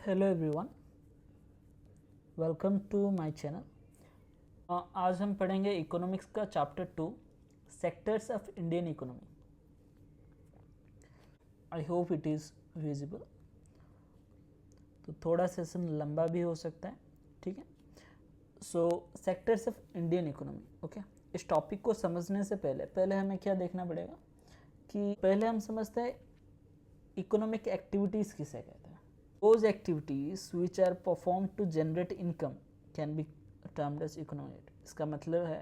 Hello everyone, welcome to my channel. आज हम पढ़ेंगे इकोनॉमिक्स का chapter 2, sectors of Indian economy. I hope it is visible. तो थोड़ा सेशन लंबा भी हो सकता है, ठीक है। So sectors of Indian economy, okay. इस टॉपिक को समझने से पहले हमें क्या देखना पड़ेगा कि पहले हम समझते हैं इकोनॉमिक एक्टिविटीज़ किसे कहते हैं। Those activities which are performed to generate income can be termed as economic। इसका मतलब है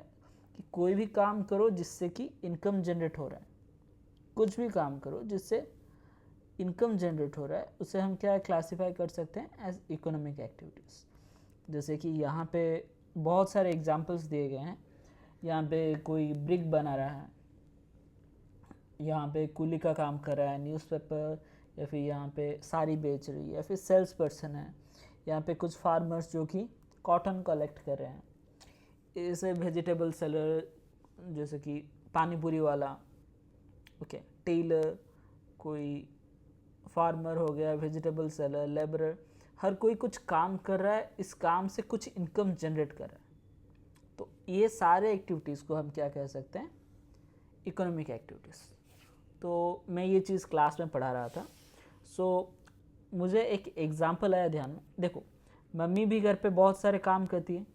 कि कोई भी काम करो जिससे कि इनकम जनरेट हो रहा है, कुछ भी काम करो जिससे इनकम जनरेट हो रहा है, उसे हम क्या क्लासीफाई कर सकते हैं एज इकोनॉमिक एक्टिविटीज़। जैसे कि यहाँ पे बहुत सारे एग्जांपल्स दिए गए हैं। यहाँ पे कोई ब्रिक बना रहा है, यहाँ पे कुली का काम कर रहा है, न्यूज़पेपर, या फिर यहाँ पे साड़ी बेच रही है, या फिर सेल्स पर्सन है, यहाँ पे कुछ फार्मर्स जो कि कॉटन कलेक्ट कर रहे हैं, ऐसे वेजिटेबल सेलर जैसे कि पानी पूरी वाला, ओके, टेलर, कोई फार्मर हो गया, वेजिटेबल सेलर, लेबरर, हर कोई कुछ काम कर रहा है, इस काम से कुछ इनकम जनरेट कर रहा है। तो ये सारे एक्टिविटीज़ को हम क्या कह सकते हैं, इकोनॉमिक एक्टिविटीज़। तो मैं ये चीज़ क्लास में पढ़ा रहा था। मुझे एक एग्जांपल आया ध्यान में। देखो, मम्मी भी घर पे बहुत सारे काम करती है,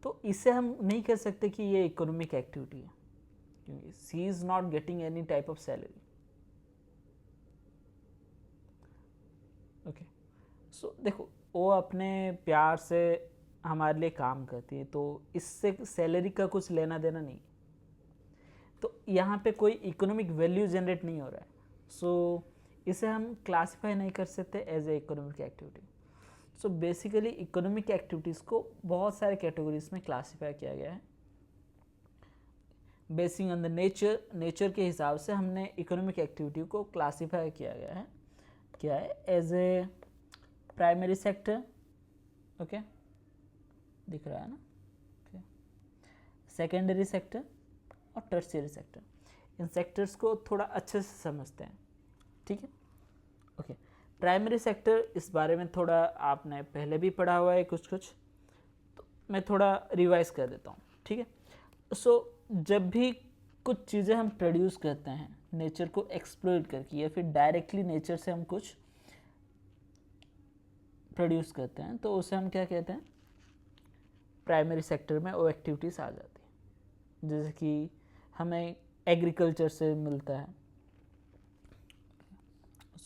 तो इसे हम नहीं कह सकते कि ये इकोनॉमिक एक्टिविटी है, क्योंकि she is not getting any type of salary, okay. So देखो, वो अपने प्यार से हमारे लिए काम करती है, तो इससे सैलरी का कुछ लेना देना नहीं, तो यहाँ पे कोई इकोनॉमिक वैल्यू जनरेट नहीं हो रहा है। इसे हम क्लासिफाई नहीं कर सकते as a economic activity. Basically economic activities को बहुत सारे कैटेगरीज में क्लासिफाई किया गया है। बेसिंग ऑन द नेचर के हिसाब से हमने इकोनॉमिक एक्टिविटी को क्लासिफाई किया गया है। क्या है? As a primary sector, okay, दिख रहा है ना, ओके, सेकेंडरी सेक्टर और टर्शियरी सेक्टर। इन सेक्टर्स को थोड़ा अच्छे से समझते हैं, ठीक है, ओके। प्राइमरी सेक्टर, इस बारे में थोड़ा आपने पहले भी पढ़ा हुआ है कुछ, तो मैं थोड़ा रिवाइज कर देता हूँ, ठीक है। जब भी कुछ चीज़ें हम प्रोड्यूस करते हैं नेचर को एक्सप्लोइट करके, या फिर डायरेक्टली नेचर से हम कुछ प्रोड्यूस करते हैं, तो उसे हम क्या कहते हैं, प्राइमरी सेक्टर में वो एक्टिविटीज़ आ जाती है। जैसे कि हमें एग्रीकल्चर से मिलता है।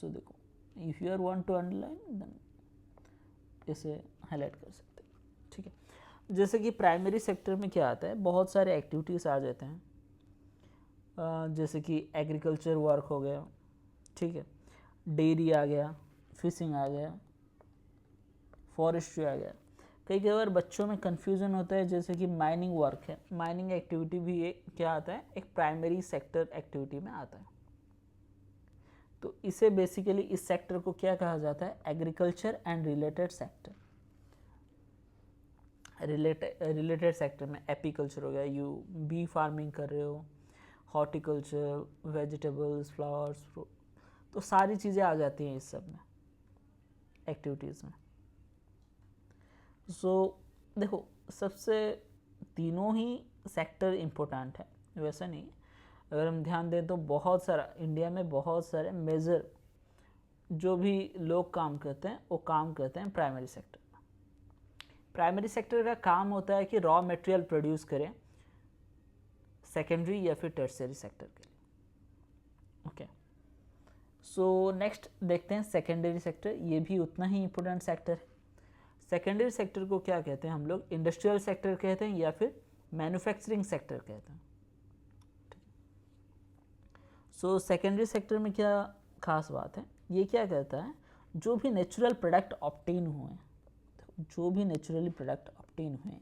देखो, if you are want to underline then इसे हाईलाइट कर सकते हैं, ठीक है। जैसे कि प्राइमरी सेक्टर में क्या आता है, बहुत सारे एक्टिविटीज़ आ जाते हैं, जैसे कि एग्रीकल्चर वर्क हो गया, ठीक है, डेयरी आ गया, फिशिंग आ गया, फॉरेस्ट्री आ गया। कई बार बच्चों में कन्फ्यूज़न होता है, जैसे कि माइनिंग वर्क है, माइनिंग एक्टिविटी भी ये क्या आता है, एक प्राइमरी सेक्टर एक्टिविटी में आता है। तो इसे बेसिकली इस सेक्टर को क्या कहा जाता है, agriculture and related sector. Related sector में एपीकल्चर हो गया, यू बी फार्मिंग कर रहे हो, हॉर्टिकल्चर, वेजिटेबल्स, फ्लावर्स, फ्रूट, तो सारी चीज़ें आ जाती हैं इस सब में, एक्टिविटीज़ में। देखो, सबसे तीनों ही सेक्टर इम्पोर्टेंट है, वैसा नहीं। अगर हम ध्यान दें तो बहुत सारा इंडिया में बहुत सारे मेजर जो भी लोग काम करते हैं, वो काम करते हैं प्राइमरी सेक्टर में। प्राइमरी सेक्टर का काम होता है कि रॉ मटेरियल प्रोड्यूस करें सेकेंडरी या फिर टर्शियरी सेक्टर के लिए, ओके। नेक्स्ट देखते हैं सेकेंडरी सेक्टर। ये भी उतना ही इम्पोर्टेंट सेक्टर है। सेकेंडरी सेक्टर को क्या कहते हैं हम लोग, इंडस्ट्रियल सेक्टर कहते हैं या फिर मैन्युफैक्चरिंग सेक्टर कहते हैं। सेकेंडरी सेक्टर में क्या खास बात है, ये क्या कहता है, जो भी नेचुरल प्रोडक्ट ऑब्टेन हुए हैं, जो भी नेचुरली प्रोडक्ट ऑब्टेन हुए हैं,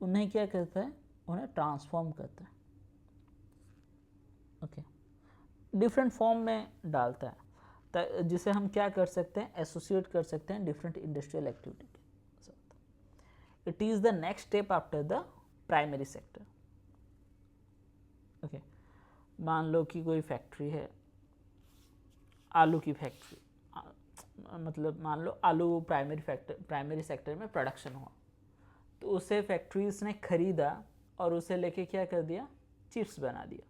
उन्हें क्या कहता है, उन्हें ट्रांसफॉर्म करता है, ओके, डिफरेंट फॉर्म में डालता है, जिसे हम क्या कर सकते हैं, एसोसिएट कर सकते हैं डिफरेंट इंडस्ट्रियल एक्टिविटी के साथ। It is the next step after the primary sector, okay. मान लो कि कोई फैक्ट्री है, आलू की फैक्ट्री, मतलब मान लो आलू प्राइमरी सेक्टर में प्रोडक्शन हुआ, तो उसे फैक्ट्रीज ने खरीदा और उसे लेके क्या कर दिया, चिप्स बना दिया।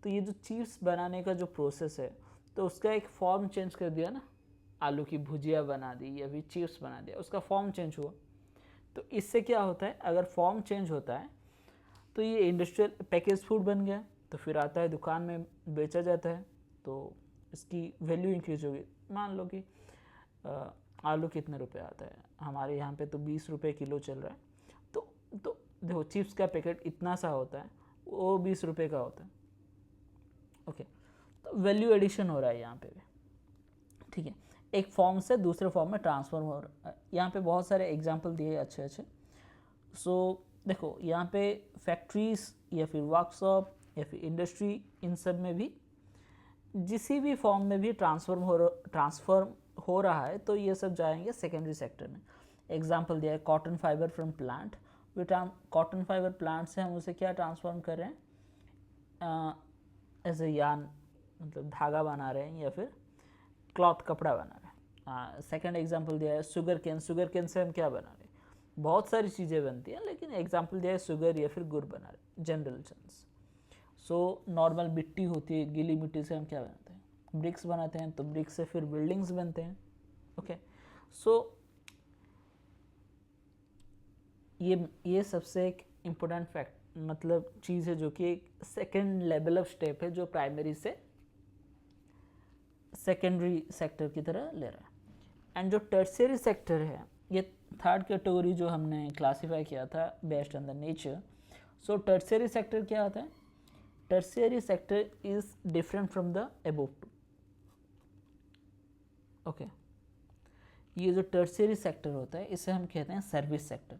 तो ये जो चिप्स बनाने का जो प्रोसेस है, तो उसका एक फॉर्म चेंज कर दिया ना, आलू की भुजिया बना दी या फिर चिप्स बना दिया, उसका फॉर्म चेंज हुआ। तो इससे क्या होता है, अगर फॉर्म चेंज होता है तो ये इंडस्ट्रियल पैकेज फूड बन गया, तो फिर आता है दुकान में बेचा जाता है, तो इसकी वैल्यू इंक्रीज होगी। मान लो कि आलू कितने रुपए आता है, हमारे यहाँ पे तो 20 रुपये किलो चल रहा है। तो देखो चिप्स का पैकेट इतना सा होता है, वो 20 रुपये का होता है। ओके, तो वैल्यू एडिशन हो रहा है यहाँ पे भी, ठीक है, एक फॉर्म से दूसरे फॉर्म में ट्रांसफॉर्म हो रहा है। यहाँ पे बहुत सारे एग्जाम्पल दिए अच्छे अच्छे। सो देखो यहाँ पे फैक्ट्रीज या फिर वर्कशॉप या फिर इंडस्ट्री, इन सब में भी जिसी भी फॉर्म में भी ट्रांसफॉर्म हो रहा है, तो ये सब जाएंगे सेकेंडरी सेक्टर में। एग्जाम्पल दिया है cotton fibre from plant. Cotton fibre plant से हम उसे क्या ट्रांसफॉर्म कर रहे हैं, एज ए यान, मतलब धागा बना रहे हैं या फिर क्लॉथ, कपड़ा बना रहे हैं। सेकेंड एग्जाम्पल दिया है शुगर केन। शुगर केन से हम क्या बना रहे हैं, बहुत सारी चीज़ें बनती हैं, लेकिन एग्जाम्पल दिया है शुगर या फिर गुड़ बना रहे हैं, जनरल सेंस। सो नॉर्मल मिट्टी होती है, गीली मिट्टी से हम क्या बनाते हैं, ब्रिक्स बनाते हैं, तो ब्रिक्स से फिर बिल्डिंग्स बनते हैं। ओके, सो ये सबसे एक इम्पोर्टेंट फैक्ट, मतलब चीज़ है जो कि एक सेकेंड लेवल ऑफ स्टेप है, जो प्राइमरी से सेकेंडरी सेक्टर की तरह ले रहा है। एंड जो टर्शियरी सेक्टर है, ये थर्ड कैटेगरी जो हमने क्लासीफाई किया था based on the nature. So tertiary sector क्या होता है, tertiary sector is different from the above two. Okay, ये जो टर्शियरी सेक्टर होता है इसे हम कहते हैं सर्विस सेक्टर,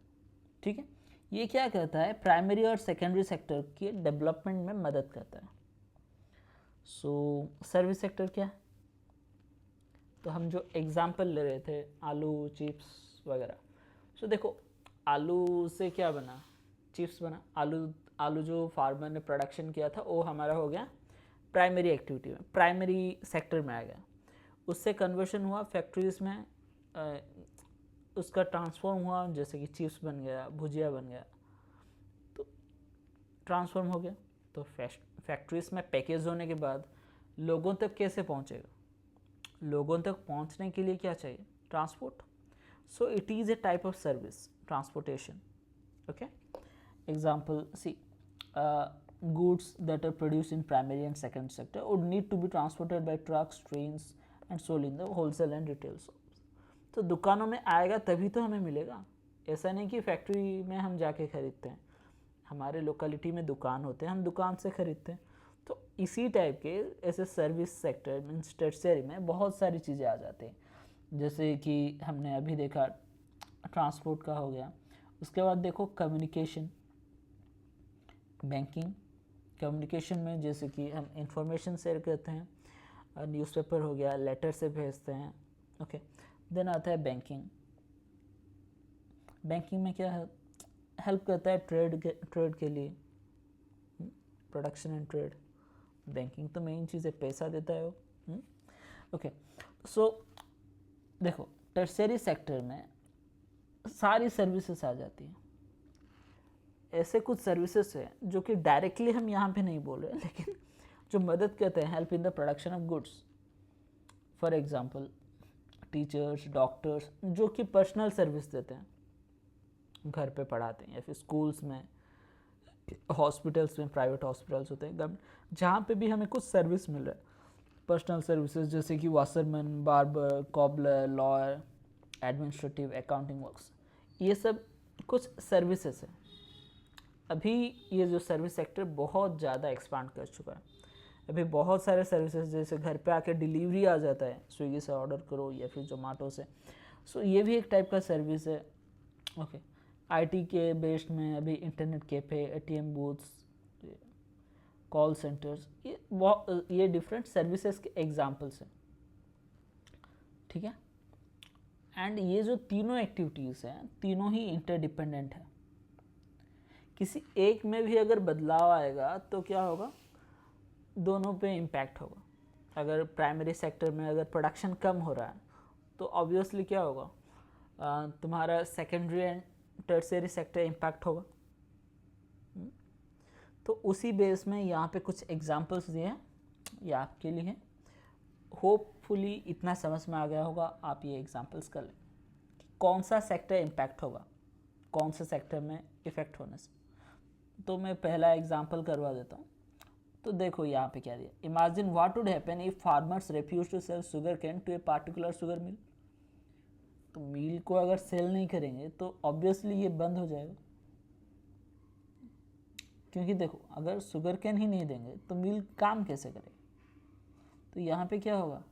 ठीक है। ये क्या करता है, प्राइमरी और सेकेंडरी सेक्टर के डेवलपमेंट में मदद करता है। सो सर्विस सेक्टर क्या है, तो हम जो एग्जाम्पल ले रहे थे आलू चिप्स वगैरह, सो देखो आलू से क्या बना, चिप्स बना। आलू जो फार्मर ने प्रोडक्शन किया था वो हमारा हो गया प्राइमरी एक्टिविटी में, प्राइमरी सेक्टर में आ गया। उससे कन्वर्शन हुआ फैक्ट्रीज में, उसका ट्रांसफॉर्म हुआ, जैसे कि चिप्स बन गया, भुजिया बन गया, तो ट्रांसफॉर्म हो गया। तो फैक्ट्रीज में पैकेज होने के बाद लोगों तक कैसे पहुंचेगा, लोगों तक पहुंचने के लिए क्या चाहिए, transport. So it is a type of service, transportation. Okay, example C, goods that are produced in primary and second sector would need to be transported by trucks, trains and sold in the wholesale and retail shops. तो दुकानों में आएगा तभी तो हमें मिलेगा, ऐसा नहीं कि फैक्ट्री में हम जाके खरीदते हैं, हमारे लोकेलिटी में दुकान होते हैं, हम दुकान से खरीदते हैं। तो इसी टाइप के ऐसे सर्विस सेक्टर मीन्स टर्शियरी में बहुत सारी चीज़ें आ जाती हैं, जैसे कि हमने अभी देखा ट्रांसपोर्ट का हो गया। उसके बाद देखो कम्युनिकेशन, बैंकिंग, कम्युनिकेशन में जैसे कि हम इंफॉर्मेशन शेयर करते हैं, न्यूज़पेपर हो गया, लेटर से भेजते हैं। ओके, देन आता है बैंकिंग। बैंकिंग में क्या है, हेल्प करता है ट्रेड के लिए, प्रोडक्शन एंड ट्रेड। बैंकिंग तो मेन चीज़ है, पैसा देता है वो। ओके, सो देखो टर्शियरी सेक्टर में सारी सर्विसेज आ जाती हैं। ऐसे कुछ सर्विसेज हैं जो कि डायरेक्टली हम यहाँ पे नहीं बोल रहे, लेकिन जो मदद करते हैं, help in the production of goods. For example teachers, doctors, जो कि पर्सनल सर्विस देते हैं, घर पे पढ़ाते हैं, या फिर स्कूल्स में, हॉस्पिटल्स में, प्राइवेट हॉस्पिटल्स होते हैं, जहाँ पे भी हमें कुछ सर्विस मिल रहा है, पर्सनल सर्विसेज, जैसे कि washerman, barber, cobbler, lawyer, administrative, accounting works, ये सब कुछ सर्विसेज हैं। अभी ये जो सर्विस सेक्टर बहुत ज़्यादा एक्सपांड कर चुका है। अभी बहुत सारे सर्विसेज, जैसे घर पे आके डिलीवरी आ जाता है, स्विगी से ऑर्डर करो या फिर जोमेटो से, सो ये भी एक टाइप का सर्विस है। ओके, आईटी के बेस्ड में अभी internet cafe, ATM booths, call centres, ये डिफरेंट सर्विसेज के एग्जांपल्स हैं, ठीक है। एंड ये जो तीनों एक्टिविटीज़ हैं, तीनों ही इंटरडिपेंडेंट है। किसी एक में भी अगर बदलाव आएगा तो क्या होगा, दोनों पे इम्पैक्ट होगा। अगर प्राइमरी सेक्टर में अगर प्रोडक्शन कम हो रहा है तो ऑब्वियसली क्या होगा, तुम्हारा secondary and tertiary sector impact होगा। तो उसी बेस में यहाँ पे कुछ एग्जांपल्स दिए हैं, ये आपके लिए हैं। होपफुली इतना समझ में आ गया होगा, आप ये एग्जांपल्स कर लें कि कौन सा सेक्टर इम्पैक्ट होगा, कौन से सेक्टर में इफ़ेक्ट होने से। तो मैं पहला एग्जांपल करवा देता हूँ। तो देखो यहाँ पे क्या दिया, imagine what would happen if farmers refuse to sell sugarcane to a particular sugar mill. तो मिल को अगर सेल नहीं करेंगे तो ऑब्वियसली ये बंद हो जाएगा, क्योंकि देखो अगर शुगर कैन ही नहीं देंगे तो मिल काम कैसे करेगा। तो यहाँ पे क्या होगा,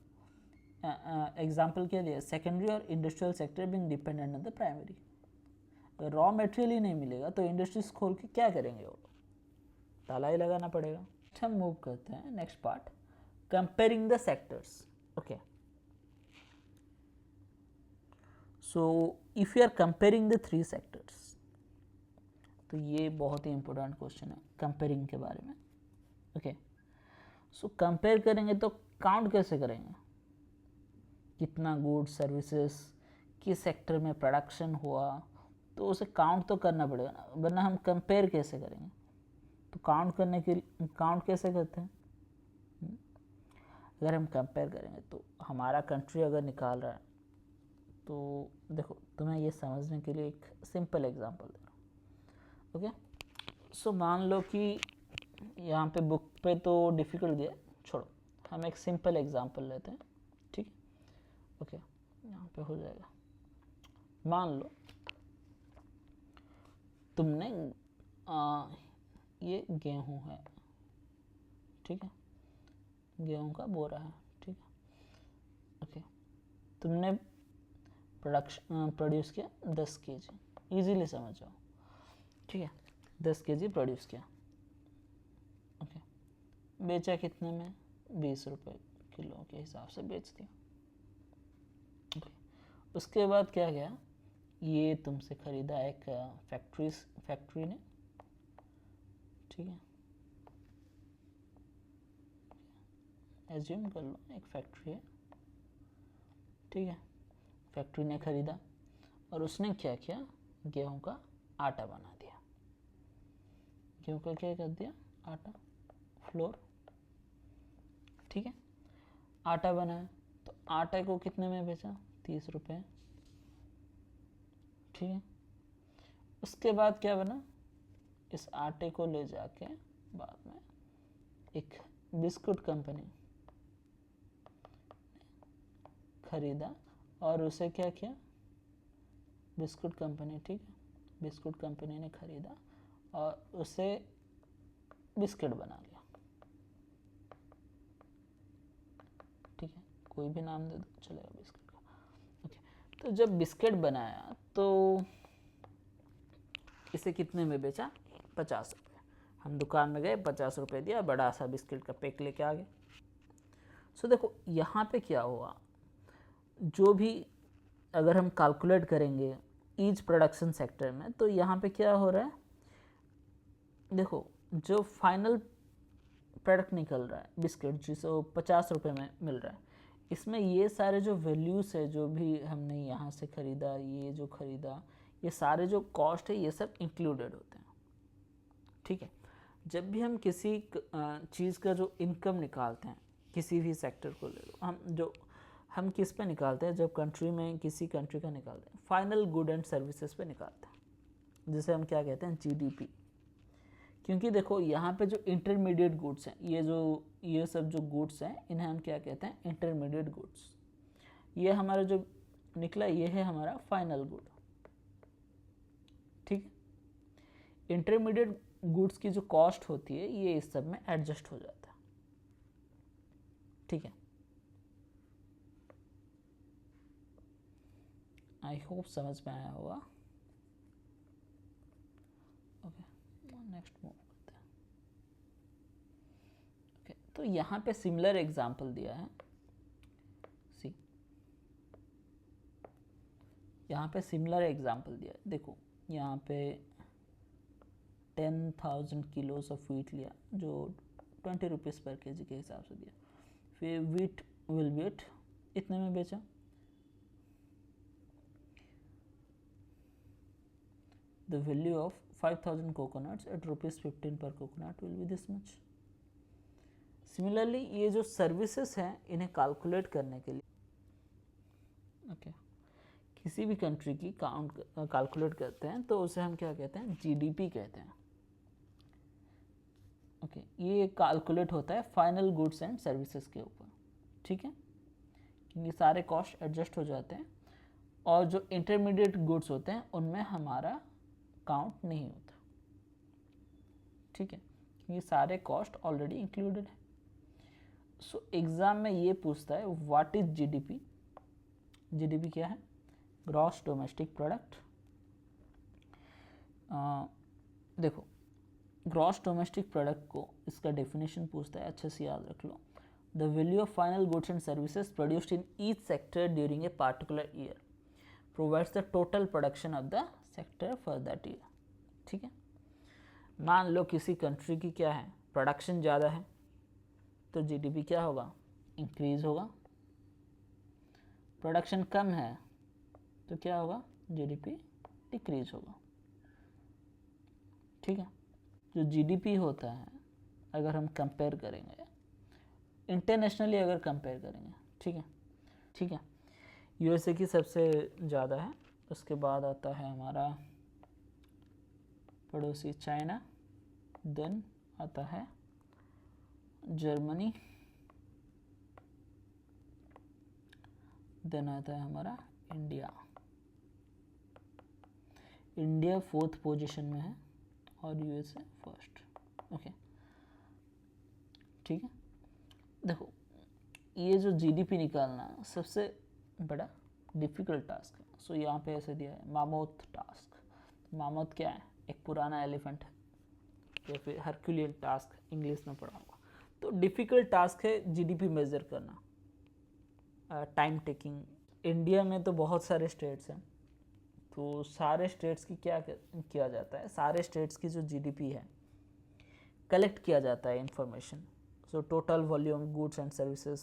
एग्जाम्पल क्या दिया, सेकेंडरी और industrial sector being dependent on the primary. Raw material ही नहीं मिलेगा तो इंडस्ट्रीज खोल के क्या करेंगे, वो ताला ही लगाना पड़ेगा। हम मूव करते हैं next part, comparing the sectors. Okay, so if you are comparing the 3 sectors, तो ये बहुत ही इंपॉर्टेंट क्वेश्चन है कंपेयरिंग के बारे में। ओके, सो कंपेयर करेंगे तो काउंट कैसे करेंगे, कितना गुड्स सर्विसेज किस सेक्टर में प्रोडक्शन हुआ, तो उसे काउंट तो करना पड़ेगा ना, वरना हम कंपेयर कैसे करेंगे। तो काउंट करने के लिए काउंट कैसे करते हैं, अगर हम कंपेयर करेंगे तो हमारा कंट्री अगर निकाल रहा है, तो देखो तुम्हें ये समझने के लिए एक सिंपल एग्जांपल दे रहा हूँ। ओके, सो मान लो कि यहाँ पे बुक पे तो डिफ़िकल्ट दिया, छोड़ो हम एक सिंपल एग्जांपल लेते हैं, ठीक है। ओके, यहाँ पे हो जाएगा, मान लो तुमने ये गेहूँ है, ठीक है, गेहूँ का बोरा है, ठीक है। ओके, तुमने प्रोड्यूस किया 10 kg, ईजीली समझ जाओ, ठीक है, 10 kg प्रोड्यूस किया। ओके, बेचा कितने में, 20 रुपये किलो के हिसाब से बेच दिया। ओके, उसके बाद क्या गया, ये तुमसे खरीदा एक फैक्ट्री ने, ठीक है, एज्यूम कर लो एक फैक्ट्री है, ठीक है, फैक्ट्री ने खरीदा और उसने क्या किया, गेहूं का आटा बना दिया। गेहूं का क्या कर दिया, आटा, फ्लोर, ठीक है, आटा बनाया। तो आटे को कितने में बेचा, 30 रुपये, ठीक है। उसके बाद क्या बना, इस आटे को ले जाके बाद में एक बिस्कुट कंपनी खरीदा और उसे क्या किया, बिस्कुट कंपनी, ठीक है, बिस्कुट कंपनी ने खरीदा और उसे बिस्किट बना लिया, ठीक है, कोई भी नाम दे दो चलेगा बिस्किट का। ओके, तो जब बिस्किट बनाया तो इसे कितने में बेचा, 50 रुपये। हम दुकान में गए, 50 रुपये दिया, बड़ा सा बिस्किट का पैक लेके आ गए। सो देखो यहाँ पे क्या हुआ, जो भी अगर हम कैलकुलेट करेंगे ईच प्रोडक्शन सेक्टर में, तो यहाँ पे क्या हो रहा है, देखो जो फाइनल प्रोडक्ट निकल रहा है बिस्किट, जिसे 50 रुपये में मिल रहा है, इसमें ये सारे जो वैल्यूज़ है, जो भी हमने यहाँ से ख़रीदा, ये जो ख़रीदा, ये सारे जो कॉस्ट है, ये सब इंक्लूडेड होते हैं, ठीक है। जब भी हम किसी चीज़ का जो इनकम निकालते हैं, किसी भी सेक्टर को ले लो, हम किस पे निकालते हैं, जब कंट्री में किसी कंट्री का निकालते हैं, फाइनल गुड एंड सर्विसेज पे निकालते हैं, जिसे हम क्या कहते हैं, जीडीपी। क्योंकि देखो यहाँ पे जो इंटरमीडिएट गुड्स हैं, ये सब जो गुड्स हैं, इन्हें हम क्या कहते हैं, इंटरमीडिएट गुड्स। ये हमारा जो निकला, ये है हमारा फाइनल गुड, ठीक है। इंटरमीडिएट गुड्स की जो कॉस्ट होती है, ये इस सब में एडजस्ट हो जाता है, ठीक है। आई होप समझ में आया होगा। ओके, नेक्स्ट मूव करते हैं। ओके, तो यहाँ पे सिमिलर एग्जांपल दिया है, सी यहाँ पे सिमिलर एग्जांपल दिया है। देखो यहाँ पे 10,000 किलोस ऑफ व्हीट लिया, जो 20 रुपीज़ पर केजी के हिसाब से दिया। फिर व्हीट इतने में बेचा, the value of 5000 coconuts at ₹15 per coconut will be this much. Similarly, ये जो सर्विसेज हैं इन्हें कैलकुलेट करने के लिए किसी भी कंट्री की काउंट कैलकुलेट करते हैं तो उसे हम क्या कहते हैं, जीडीपी कहते हैं. ये कैलकुलेट होता है फाइनल गुड्स एंड सर्विसेज के ऊपर. ठीक है, क्योंकि सारे कॉस्ट एडजस्ट हो जाते हैं और जो इंटरमीडिएट गुड्स होते हैं उनमें हमारा काउंट नहीं होता. ठीक है, ये सारे कॉस्ट ऑलरेडी इंक्लूडेड है. सो एग्जाम में ये पूछता है व्हाट इज जीडीपी. जीडीपी क्या है, ग्रॉस डोमेस्टिक प्रोडक्ट. देखो ग्रॉस डोमेस्टिक प्रोडक्ट को इसका डेफिनेशन पूछता है, अच्छे से याद रख लो. The value of final goods and services produced in each sector during a particular year provides the total production of the sector for that year. ठीक है, मान लो किसी कंट्री की क्या है, प्रोडक्शन ज़्यादा है तो जीडीपी क्या होगा, इंक्रीज होगा. प्रोडक्शन कम है तो क्या होगा, जीडीपी डिक्रीज होगा. ठीक है, जो जीडीपी होता है अगर हम कंपेयर करेंगे इंटरनेशनली, अगर कंपेयर करेंगे, ठीक है, यूएसए की सबसे ज़्यादा है, उसके बाद आता है हमारा पड़ोसी चाइना, देन आता है जर्मनी, देन आता है हमारा इंडिया. इंडिया 4th पोजीशन में है और यूएसए फर्स्ट. ओके, ठीक है. देखो ये जो जीडीपी निकालना सबसे बड़ा डिफ़िकल्ट टास्क है. सो यहाँ पे ऐसे दिया है मामोथ टास्क. मामोथ क्या है, एक पुराना एलिफेंट है या फिर हरक्यूलियन टास्क, इंग्लिश में पढ़ा होगा. तो डिफ़िकल्ट टास्क है जीडीपी मेज़र करना, टाइम टेकिंग. इंडिया में तो बहुत सारे स्टेट्स हैं, तो सारे स्टेट्स की क्या किया जाता है, सारे स्टेट्स की जो जीडीपी है कलेक्ट किया जाता है information. So total volume goods and services,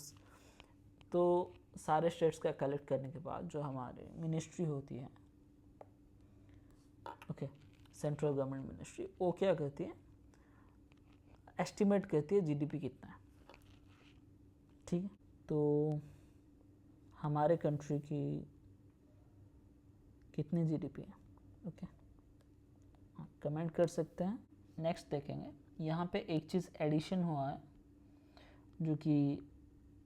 तो सारे स्टेट्स का कलेक्ट करने के बाद जो हमारे मिनिस्ट्री होती है, सेंट्रल गवर्नमेंट मिनिस्ट्री, वो क्या करती है, एस्टिमेट करती है जीडीपी कितना है. ठीक है, तो हमारे कंट्री की कितनी जीडीपी है, कमेंट कर सकते हैं. नेक्स्ट देखेंगे, यहाँ पे एक चीज़ एडिशन हुआ है जो कि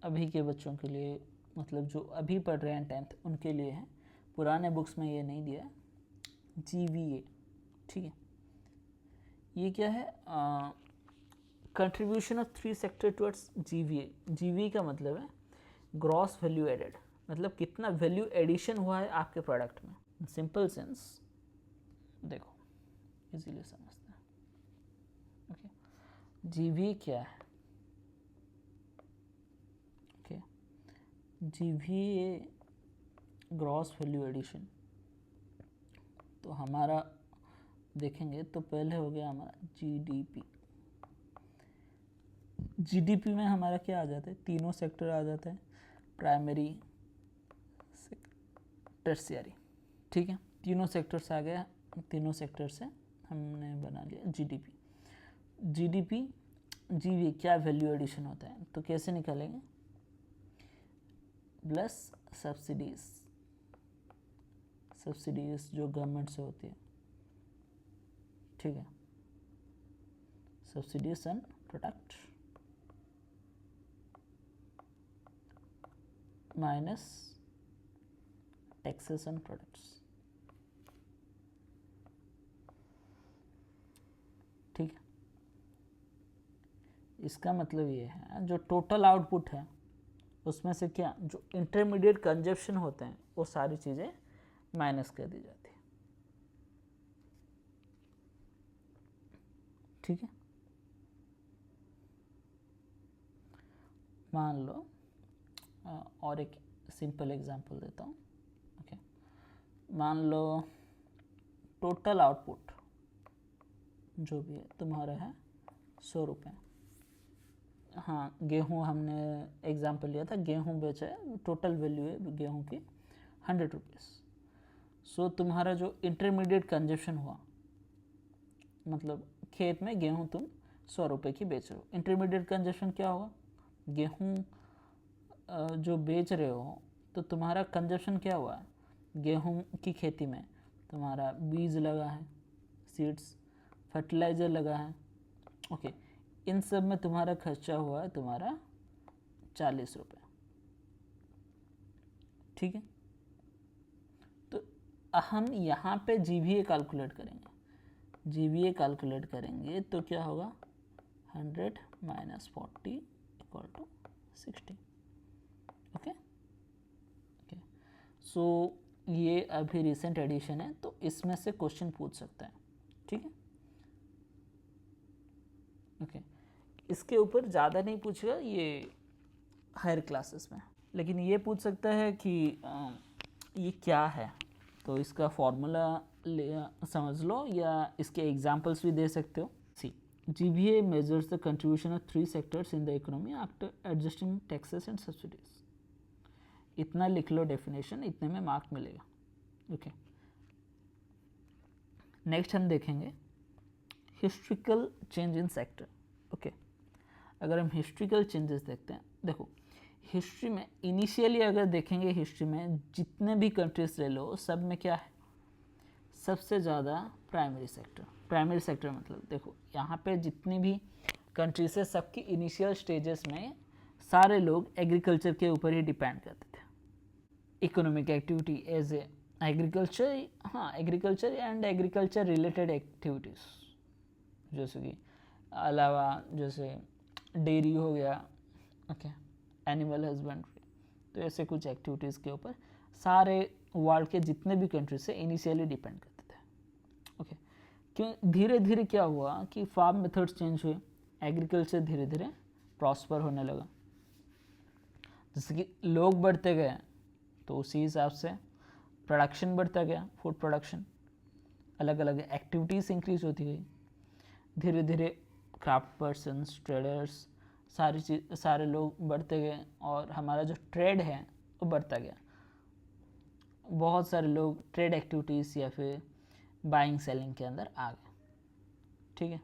अभी के बच्चों के लिए, मतलब जो अभी पढ़ रहे हैं 10th उनके लिए है, पुराने बुक्स में ये नहीं दिया है. जीवीए. ठीक है, ये क्या है, contribution of 3 sector towards GVA. GVA का मतलब है ग्रॉस वैल्यू एडेड, मतलब कितना वैल्यू एडिशन हुआ है आपके प्रोडक्ट में. सिंपल सेंस देखो इजीली समझते हैं. ओके, जीवी क्या है, जीवी ग्रॉस वैल्यू एडिशन. तो हमारा देखेंगे तो पहले हो गया हमारा जीडीपी. जीडीपी में हमारा क्या आ जाता है, तीनों सेक्टर आ जाते हैं, प्राइमरी, टर्शियरी. ठीक है, तीनों सेक्टर्स आ गया, तीनों सेक्टर से हमने बना लिया जीडीपी. जीडीपी जीवी क्या वैल्यू एडिशन होता है, तो कैसे निकालेंगे, प्लस सब्सिडीज. सब्सिडीज जो गवर्नमेंट से होती है. ठीक है, subsidies on product minus taxes on products. ठीक है, इसका मतलब ये है जो टोटल आउटपुट है उसमें से क्या जो इंटरमीडिएट कंजप्शन होते हैं वो सारी चीज़ें माइनस कर दी जाती है. ठीक है, मान लो और एक सिंपल एग्जांपल देता हूँ. ओके, मान लो टोटल आउटपुट जो भी है तुम्हारा है 100 रुपये. हाँ, गेहूँ हमने एग्जांपल लिया था, गेहूँ बेचा है, टोटल वैल्यू है गेहूँ की 100 रुपीज़. सो तुम्हारा जो इंटरमीडिएट कंजप्शन हुआ मतलब खेत में गेहूँ तुम 100 रुपये की बेच रहे हो। इंटरमीडिएट कंजप्शन क्या होगा, गेहूँ जो बेच रहे हो तो तुम्हारा कंजप्शन क्या हुआ है, गेहूँ की खेती में तुम्हारा बीज लगा है, सीड्स, फर्टिलाइज़र लगा है, ओके, इन सब में तुम्हारा खर्चा हुआ है तुम्हारा 40 रुपये, ठीक है। तो हम यहाँ पे GVA कैलकुलेट करेंगे, GVA कैलकुलेट करेंगे तो क्या होगा, 100 minus 40 equal to 60, okay okay. So ये अभी रिसेंट एडिशन है तो इसमें से क्वेश्चन पूछ सकता है, ठीक है, ओके। इसके ऊपर ज़्यादा नहीं पूछेगा ये हायर क्लासेस में, लेकिन ये पूछ सकता है कि ये क्या है, तो इसका फॉर्मूला समझ लो या इसके एग्जांपल्स भी दे सकते हो। सी GVA measures the contribution of 3 sectors in the economy after adjusting taxes and subsidies। इतना लिख लो डेफिनेशन, इतने में मार्क मिलेगा, ओके। नेक्स्ट हम देखेंगे historical change in sector, okay. अगर हम हिस्ट्रिकल चेंजेस देखते हैं, देखो हिस्ट्री में इनिशियली अगर देखेंगे, हिस्ट्री में जितने भी कंट्रीज ले लो सब में क्या है, सबसे ज़्यादा प्राइमरी सेक्टर। प्राइमरी सेक्टर मतलब देखो यहाँ पे जितनी भी कंट्रीज है सबकी इनिशियल स्टेजेस में सारे लोग एग्रीकल्चर के ऊपर ही डिपेंड करते थे। Economic activity as a agriculture, हाँ agriculture and agriculture related activities, जैसे कि अलावा जैसे डेयरी हो गया, ओके, एनिमल हस्बेंड्री, तो ऐसे कुछ एक्टिविटीज़ के ऊपर सारे वर्ल्ड के जितने भी कंट्री से इनिशियली डिपेंड करते थे, ओके। क्यों धीरे धीरे क्या हुआ कि फार्म मेथड्स चेंज हुए, एग्रीकल्चर धीरे धीरे प्रॉस्पर होने लगा, जैसे कि लोग बढ़ते गए तो उसी हिसाब से प्रोडक्शन बढ़ता गया, फूड प्रोडक्शन, अलग अलग एक्टिविटीज़ इंक्रीज होती गई, धीरे धीरे क्राफ्ट पर्सन्स, ट्रेडर्स, सारे लोग बढ़ते गए और हमारा जो ट्रेड है वो बढ़ता गया। बहुत सारे लोग ट्रेड एक्टिविटीज़ या फिर बाइंग सेलिंग के अंदर आ गए, ठीक है।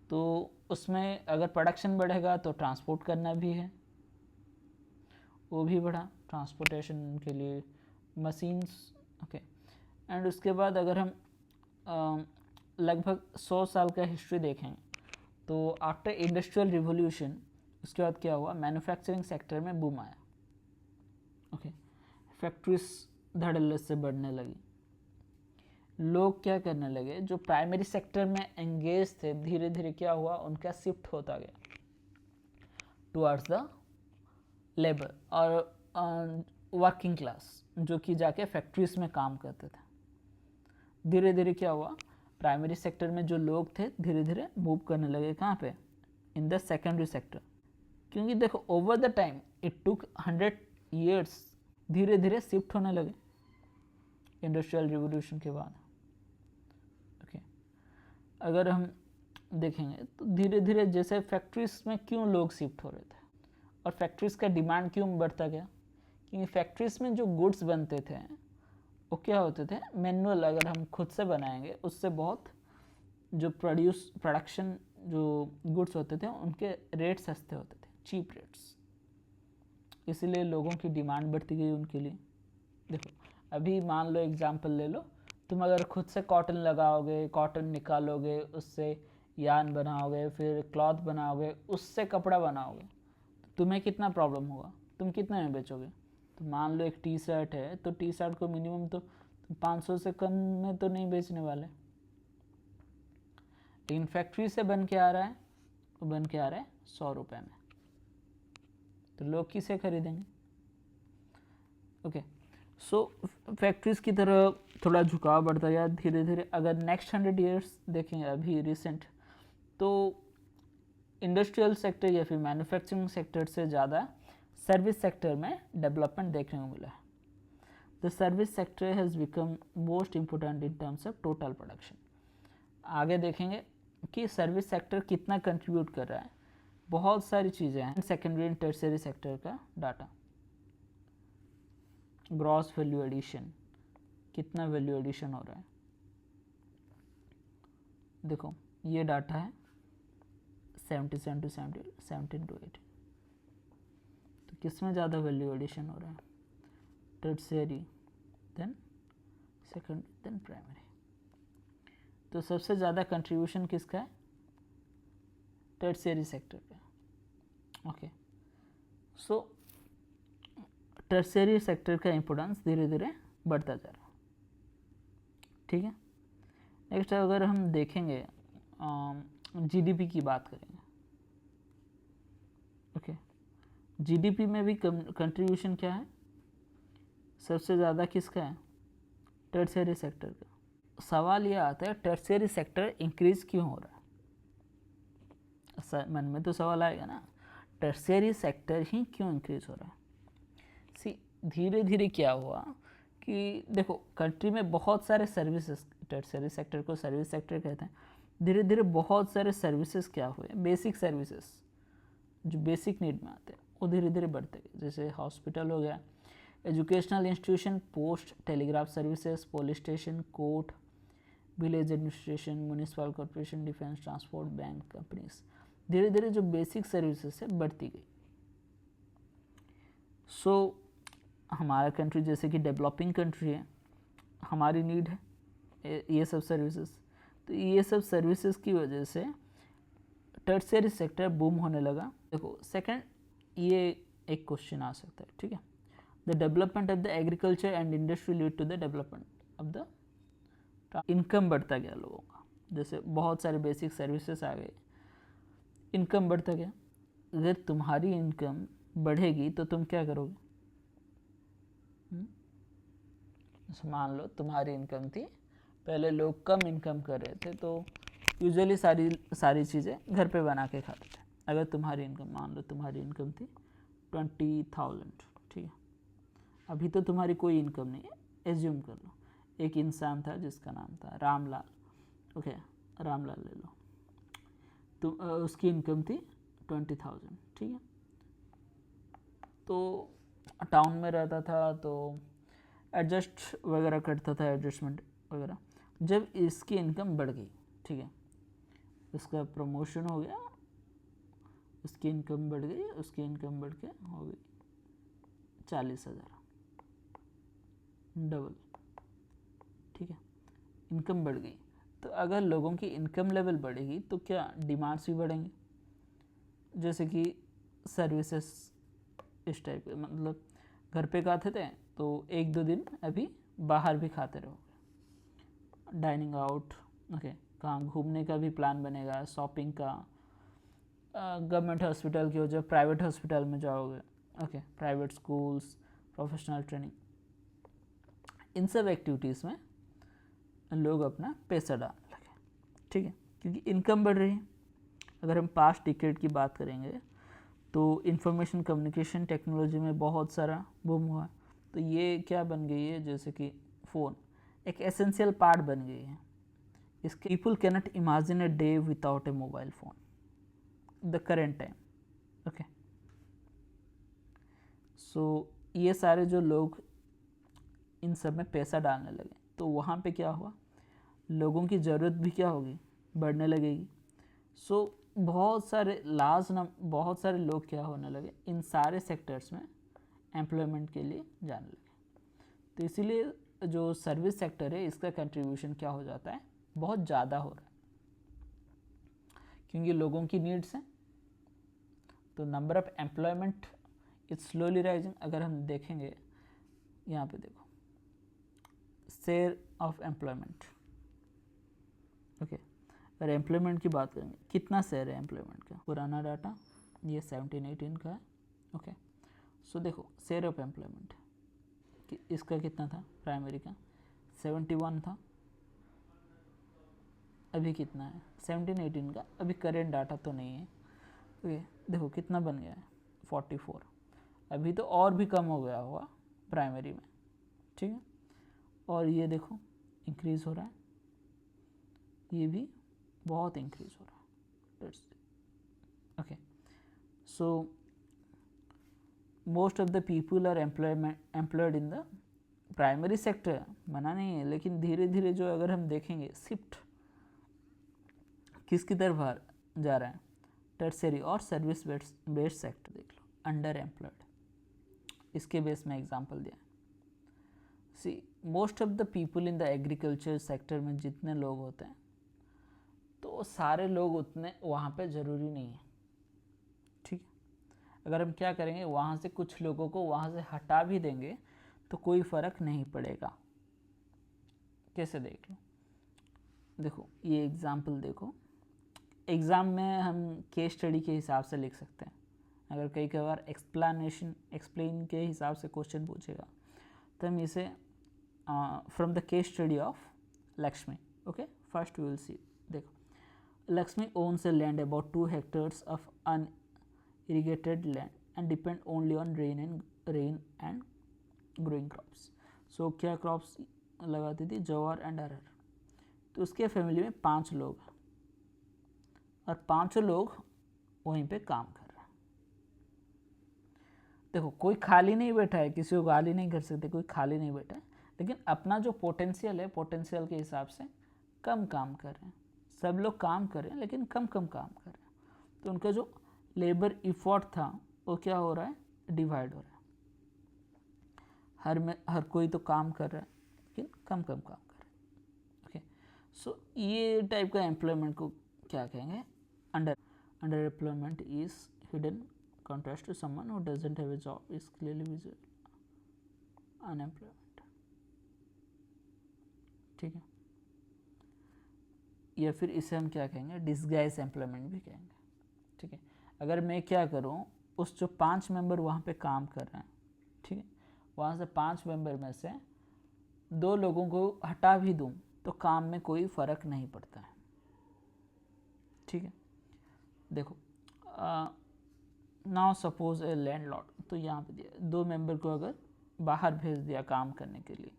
तो उसमें अगर प्रोडक्शन बढ़ेगा तो ट्रांसपोर्ट करना भी है, वो भी बढ़ा, ट्रांसपोर्टेशन के लिए मशीन्स, ओके। एंड उसके बाद अगर हम लगभग 100 साल का हिस्ट्री देखें तो आफ्टर इंडस्ट्रियल रिवोल्यूशन उसके बाद क्या हुआ, मैन्युफैक्चरिंग सेक्टर में बूम आया, ओके। फैक्ट्रीज धड़ल्ले से बढ़ने लगी, लोग क्या करने लगे, जो प्राइमरी सेक्टर में एंगेज थे धीरे धीरे क्या हुआ, उनका शिफ्ट होता गया टुवर्ड्स द लेबर और वर्किंग क्लास, जो कि जाके फैक्ट्रीज में काम करते थे। धीरे धीरे क्या हुआ, प्राइमरी सेक्टर में जो लोग थे धीरे धीरे मूव करने लगे कहाँ पे, इन द सेकेंडरी सेक्टर, क्योंकि देखो over the time it took 100 years, धीरे धीरे शिफ्ट होने लगे इंडस्ट्रियल रिवोल्यूशन के बाद, ओके। अगर हम देखेंगे तो धीरे धीरे जैसे फैक्ट्रीज में क्यों लोग शिफ्ट हो रहे थे और फैक्ट्रीज का डिमांड क्यों बढ़ता गया, क्योंकि फैक्ट्रीज में जो गुड्स बनते थे वो क्या होते थे, मैनुअल अगर हम खुद से बनाएंगे उससे बहुत जो प्रोडक्शन जो गुड्स होते थे उनके रेट सस्ते होते थे, चीप रेट्स, इसीलिए लोगों की डिमांड बढ़ती गई उनके लिए। देखो अभी मान लो एग्जांपल ले लो, तुम अगर खुद से कॉटन लगाओगे, कॉटन निकालोगे, उससे यार्न बनाओगे, फिर क्लॉथ बनाओगे, उससे कपड़ा बनाओगे, तो तुम्हें कितना प्रॉब्लम होगा, तुम कितने में बेचोगे। तो मान लो एक टी शर्ट है तो टी शर्ट को मिनिमम तो 500 से कम में तो नहीं बेचने वाले, लेकिन फैक्ट्री से बन के आ रहा है, वो बन के आ रहा है 100 रुपये में, तो लोग किसे खरीदेंगे, ओके। सो फैक्ट्रीज की तरह थोड़ा झुकाव बढ़ता गया धीरे धीरे। अगर नेक्स्ट 100 years देखेंगे अभी रिसेंट, तो इंडस्ट्रियल सेक्टर या फिर मैन्युफैक्चरिंग सेक्टर से ज़्यादा सर्विस सेक्टर में डेवलपमेंट देखने को मिला है। The service sector has become most important in terms of total production. आगे देखेंगे कि सर्विस सेक्टर कितना कंट्रीब्यूट कर रहा है, बहुत सारी चीज़ें हैं। सेकेंडरी एंड टर्सरी सेक्टर का डाटा, ग्रॉस वैल्यू एडिशन, कितना वैल्यू एडिशन हो रहा है, देखो ये डाटा है 77 to 17 to 18, तो किस में ज़्यादा वैल्यू एडिशन हो रहा है? Tertiary, then secondary, then primary. तो सबसे ज़्यादा कंट्रीब्यूशन किसका है? टर्शियरी सेक्टर का। ओके, सो टर्शियरी सेक्टर का इम्पोर्टेंस धीरे धीरे बढ़ता जा रहा है, ठीक है। नेक्स्ट अगर हम देखेंगे जीडीपी की बात करेंगे, ओके, जीडीपी में भी कंट्रीब्यूशन क्या है? सबसे ज़्यादा किसका है? टर्शियरी सेक्टर का। सवाल ये आता है टर्शियरी सेक्टर इंक्रीज क्यों हो रहा है? मन में तो सवाल आएगा ना, टर्शियरी सेक्टर ही क्यों इंक्रीज हो रहा है? सी धीरे धीरे क्या हुआ कि देखो कंट्री में बहुत सारे सर्विसेज, टर्शियरी सेक्टर को सर्विस सेक्टर कहते हैं, धीरे धीरे बहुत सारे सर्विसेज क्या हुए, बेसिक सर्विसेज जो बेसिक नीड में आते हैं वो धीरे धीरे बढ़ते गए। जैसे हॉस्पिटल हो गया, educational institution, post telegraph services, police station, court, village administration, municipal corporation, defence, transport, bank, companies, धीरे धीरे जो बेसिक सर्विसेज है बढ़ती गई। सो हमारा कंट्री जैसे कि डेवलपिंग कंट्री है, हमारी नीड है ये सब सर्विसेज, तो ये सब सर्विसेज की वजह से टर्शियरी सेक्टर बूम होने लगा। देखो सेकंड ये एक क्वेश्चन आ सकता है, ठीक है, the development of the agriculture and industry lead to the development of the, income बढ़ता गया लोगों का, जैसे बहुत सारे बेसिक सर्विसेज आ गए, इनकम बढ़ता गया। अगर तुम्हारी इनकम बढ़ेगी तो तुम क्या करोगे? मान लो तुम्हारी इनकम थी, पहले लोग कम इनकम कर रहे थे तो यूजुअली सारी चीज़ें घर पे बना के खाते थे। अगर तुम्हारी इनकम, मान लो तुम्हारी इनकम थी 20,000, ठीक है, अभी तो तुम्हारी कोई इनकम नहीं है, एज्यूम कर लो एक इंसान था जिसका नाम था रामलाल, ओके, रामलाल ले लो, तो उसकी इनकम थी 20,000, ठीक है, तो टाउन में रहता था तो एडजस्ट वगैरह करता था, एडजस्टमेंट वगैरह। जब इसकी इनकम बढ़ गई, ठीक है, उसका प्रमोशन हो गया, उसकी इनकम बढ़ गई, उसकी इनकम बढ़ के हो गई 40,000, डबल, ठीक है, इनकम बढ़ गई। तो अगर लोगों की इनकम लेवल बढ़ेगी तो क्या डिमांड्स भी बढ़ेंगे, जैसे कि सर्विसेज इस टाइप के, मतलब घर पे खाते थे तो 1-2 दिन अभी बाहर भी खाते रहोगे, डाइनिंग आउट, ओके, कहाँ घूमने का भी प्लान बनेगा, शॉपिंग का, गवर्नमेंट हॉस्पिटल की वजह प्राइवेट हॉस्पिटल में जाओगे, okay, private schools, professional training, इन सब एक्टिविटीज़ में लोग अपना पैसा डालने लगे, ठीक है, क्योंकि इनकम बढ़ रही है। अगर हम पास्ट डिकेड की बात करेंगे तो इंफॉर्मेशन कम्युनिकेशन टेक्नोलॉजी में बहुत सारा बूम हुआ, तो ये क्या बन गई है, जैसे कि फ़ोन एक एसेंशियल पार्ट बन गई है। इसके people cannot imagine a day without a mobile phone the current time, okay. So ये सारे जो लोग इन सब में पैसा डालने लगे तो वहाँ पे क्या हुआ, लोगों की ज़रूरत भी क्या होगी, बढ़ने लगेगी। सो बहुत सारे बहुत सारे लोग क्या होने लगे, इन सारे सेक्टर्स में एम्प्लॉयमेंट के लिए जाने लगे। तो इसीलिए जो सर्विस सेक्टर है इसका कंट्रीब्यूशन क्या हो जाता है, बहुत ज़्यादा हो रहा है, क्योंकि लोगों की नीड्स हैं। तो number of employment is slowly rising. अगर हम देखेंगे यहाँ पे देखो शेयर ऑफ एम्प्लॉयमेंट, ओके, अगर एम्प्लॉयमेंट की बात करेंगे कितना शेयर है एम्प्लॉयमेंट का, पुराना डाटा ये 17-18 का है, ओके। सो देखो शेयर ऑफ एम्प्लॉयमेंट कि इसका कितना था, प्राइमरी का 71 था, अभी कितना है 17-18 का, अभी करेंट डाटा तो नहीं है, ओके। देखो कितना बन गया है 44, अभी तो और भी कम हो गया होगा प्राइमरी में, ठीक है, और ये देखो इंक्रीज़ हो रहा है, ये भी बहुत इंक्रीज़ हो रहा है, okay. So most of the people are employed in the primary sector, मना नहीं है, लेकिन धीरे धीरे जो अगर हम देखेंगे शिफ्ट किसकी तरफ जा रहा है, टर्सरी और सर्विस बेस्ड सेक्टर देख लो, अंडर एम्प्लॉयड, इसके बेस में एग्जांपल दिया। See most of the people in the agriculture sector में जितने लोग होते हैं तो सारे लोग उतने वहाँ पे ज़रूरी नहीं है, ठीक है। अगर हम क्या करेंगे, वहाँ से कुछ लोगों को वहाँ से हटा भी देंगे तो कोई फ़र्क नहीं पड़ेगा। कैसे देख लो, देखो ये एग्जांपल देखो, एग्ज़ाम में हम केस स्टडी के हिसाब से लिख सकते हैं। अगर कई बार एक्सप्लेन के हिसाब से क्वेश्चन पूछेगा तो हम इसे from the case study of Lakshmi, okay. First we will see, देखो Lakshmi owns a land about 2 hectares of unirrigated land and depend only on rain and growing crops. So क्या क्रॉप्स लगाती थी, जवार एंड अरहर। तो उसके फैमिली में 5 लोग हैं और 5 लोग वहीं पे काम कर रहे हैं। देखो कोई खाली नहीं बैठा है, किसी को गाली नहीं कर सकते, कोई खाली नहीं बैठा है, लेकिन अपना जो पोटेंशियल है, पोटेंशियल के हिसाब से कम काम कर रहे हैं। सब लोग काम कर रहे हैं लेकिन कम काम कर रहे हैं, तो उनका जो लेबर इफोर्ट था वो क्या हो रहा है, डिवाइड हो रहा है। हर कोई तो काम कर रहा है लेकिन कम काम कर रहा है, ओके। सो ये टाइप का एम्प्लॉयमेंट को क्या कहेंगे, under employment is hidden contrast to someone who doesn't have a job is clearly visible unemployment, ठीक है। या फिर इसे हम क्या कहेंगे, डिस्गाइज एम्प्लॉयमेंट भी कहेंगे, ठीक है। अगर मैं क्या करूं, उस जो 5 मेंबर वहाँ पे काम कर रहे हैं, ठीक है, वहाँ से 5 मेंबर में से 2 लोगों को हटा भी दूं तो काम में कोई फ़र्क नहीं पड़ता है, ठीक है। देखो नाउ सपोज ए लैंडलॉर्ड, तो यहाँ पे दिया 2 मेंबर को अगर बाहर भेज दिया काम करने के लिए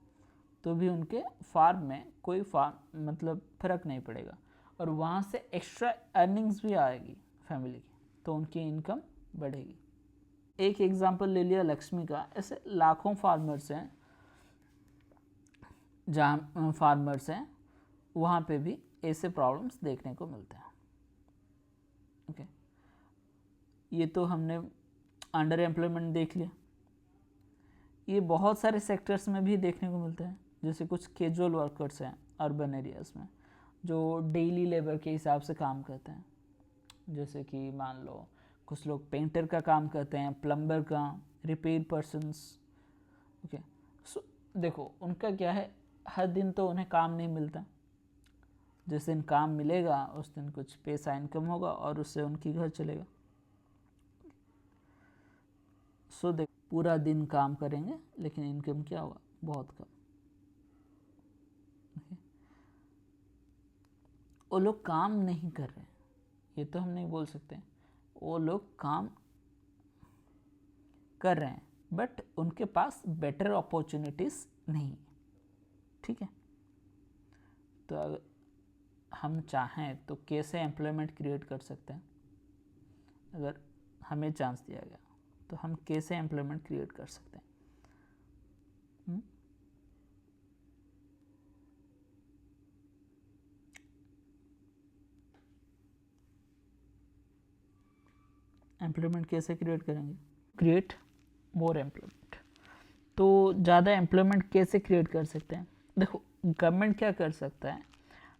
तो भी उनके फार्म में कोई मतलब फ़र्क नहीं पड़ेगा और वहाँ से एक्स्ट्रा अर्निंग्स भी आएगी फैमिली की, तो उनकी इनकम बढ़ेगी। एक एग्जांपल ले लिया लक्ष्मी का, ऐसे लाखों फार्मर्स हैं, जहाँ फार्मर्स हैं वहाँ पे भी ऐसे प्रॉब्लम्स देखने को मिलते हैं, ओके। ये तो हमने अंडर एम्प्लॉयमेंट देख लिया। ये बहुत सारे सेक्टर्स में भी देखने को मिलते हैं, जैसे कुछ कैजुअल वर्कर्स हैं अर्बन एरियाज़ में जो डेली लेबर के हिसाब से काम करते हैं, जैसे कि मान लो कुछ लोग पेंटर का काम करते हैं, प्लम्बर का, रिपेयर पर्सन्स, ओके। सो देखो उनका क्या है, हर दिन तो उन्हें काम नहीं मिलता, जिस दिन काम मिलेगा उस दिन कुछ पैसा इनकम होगा और उससे उनकी घर चलेगा। सो देख पूरा दिन काम करेंगे लेकिन इनकम क्या होगा, बहुत कम। वो लोग काम नहीं कर रहे हैं, ये तो हम नहीं बोल सकते, वो लोग काम कर रहे हैं बट उनके पास बेटर अपॉर्चुनिटीज़ नहीं, ठीक है। तो अगर हम चाहें तो कैसे एम्प्लॉयमेंट क्रिएट कर सकते हैं, अगर हमें चांस दिया गया तो हम कैसे एम्प्लॉयमेंट क्रिएट कर सकते हैं। एम्प्लॉयमेंट कैसे क्रिएट करेंगे, क्रिएट मोर एम्प्लॉयमेंट। तो ज़्यादा एम्प्लॉयमेंट कैसे क्रिएट कर सकते हैं, देखो गवर्नमेंट क्या कर सकता है,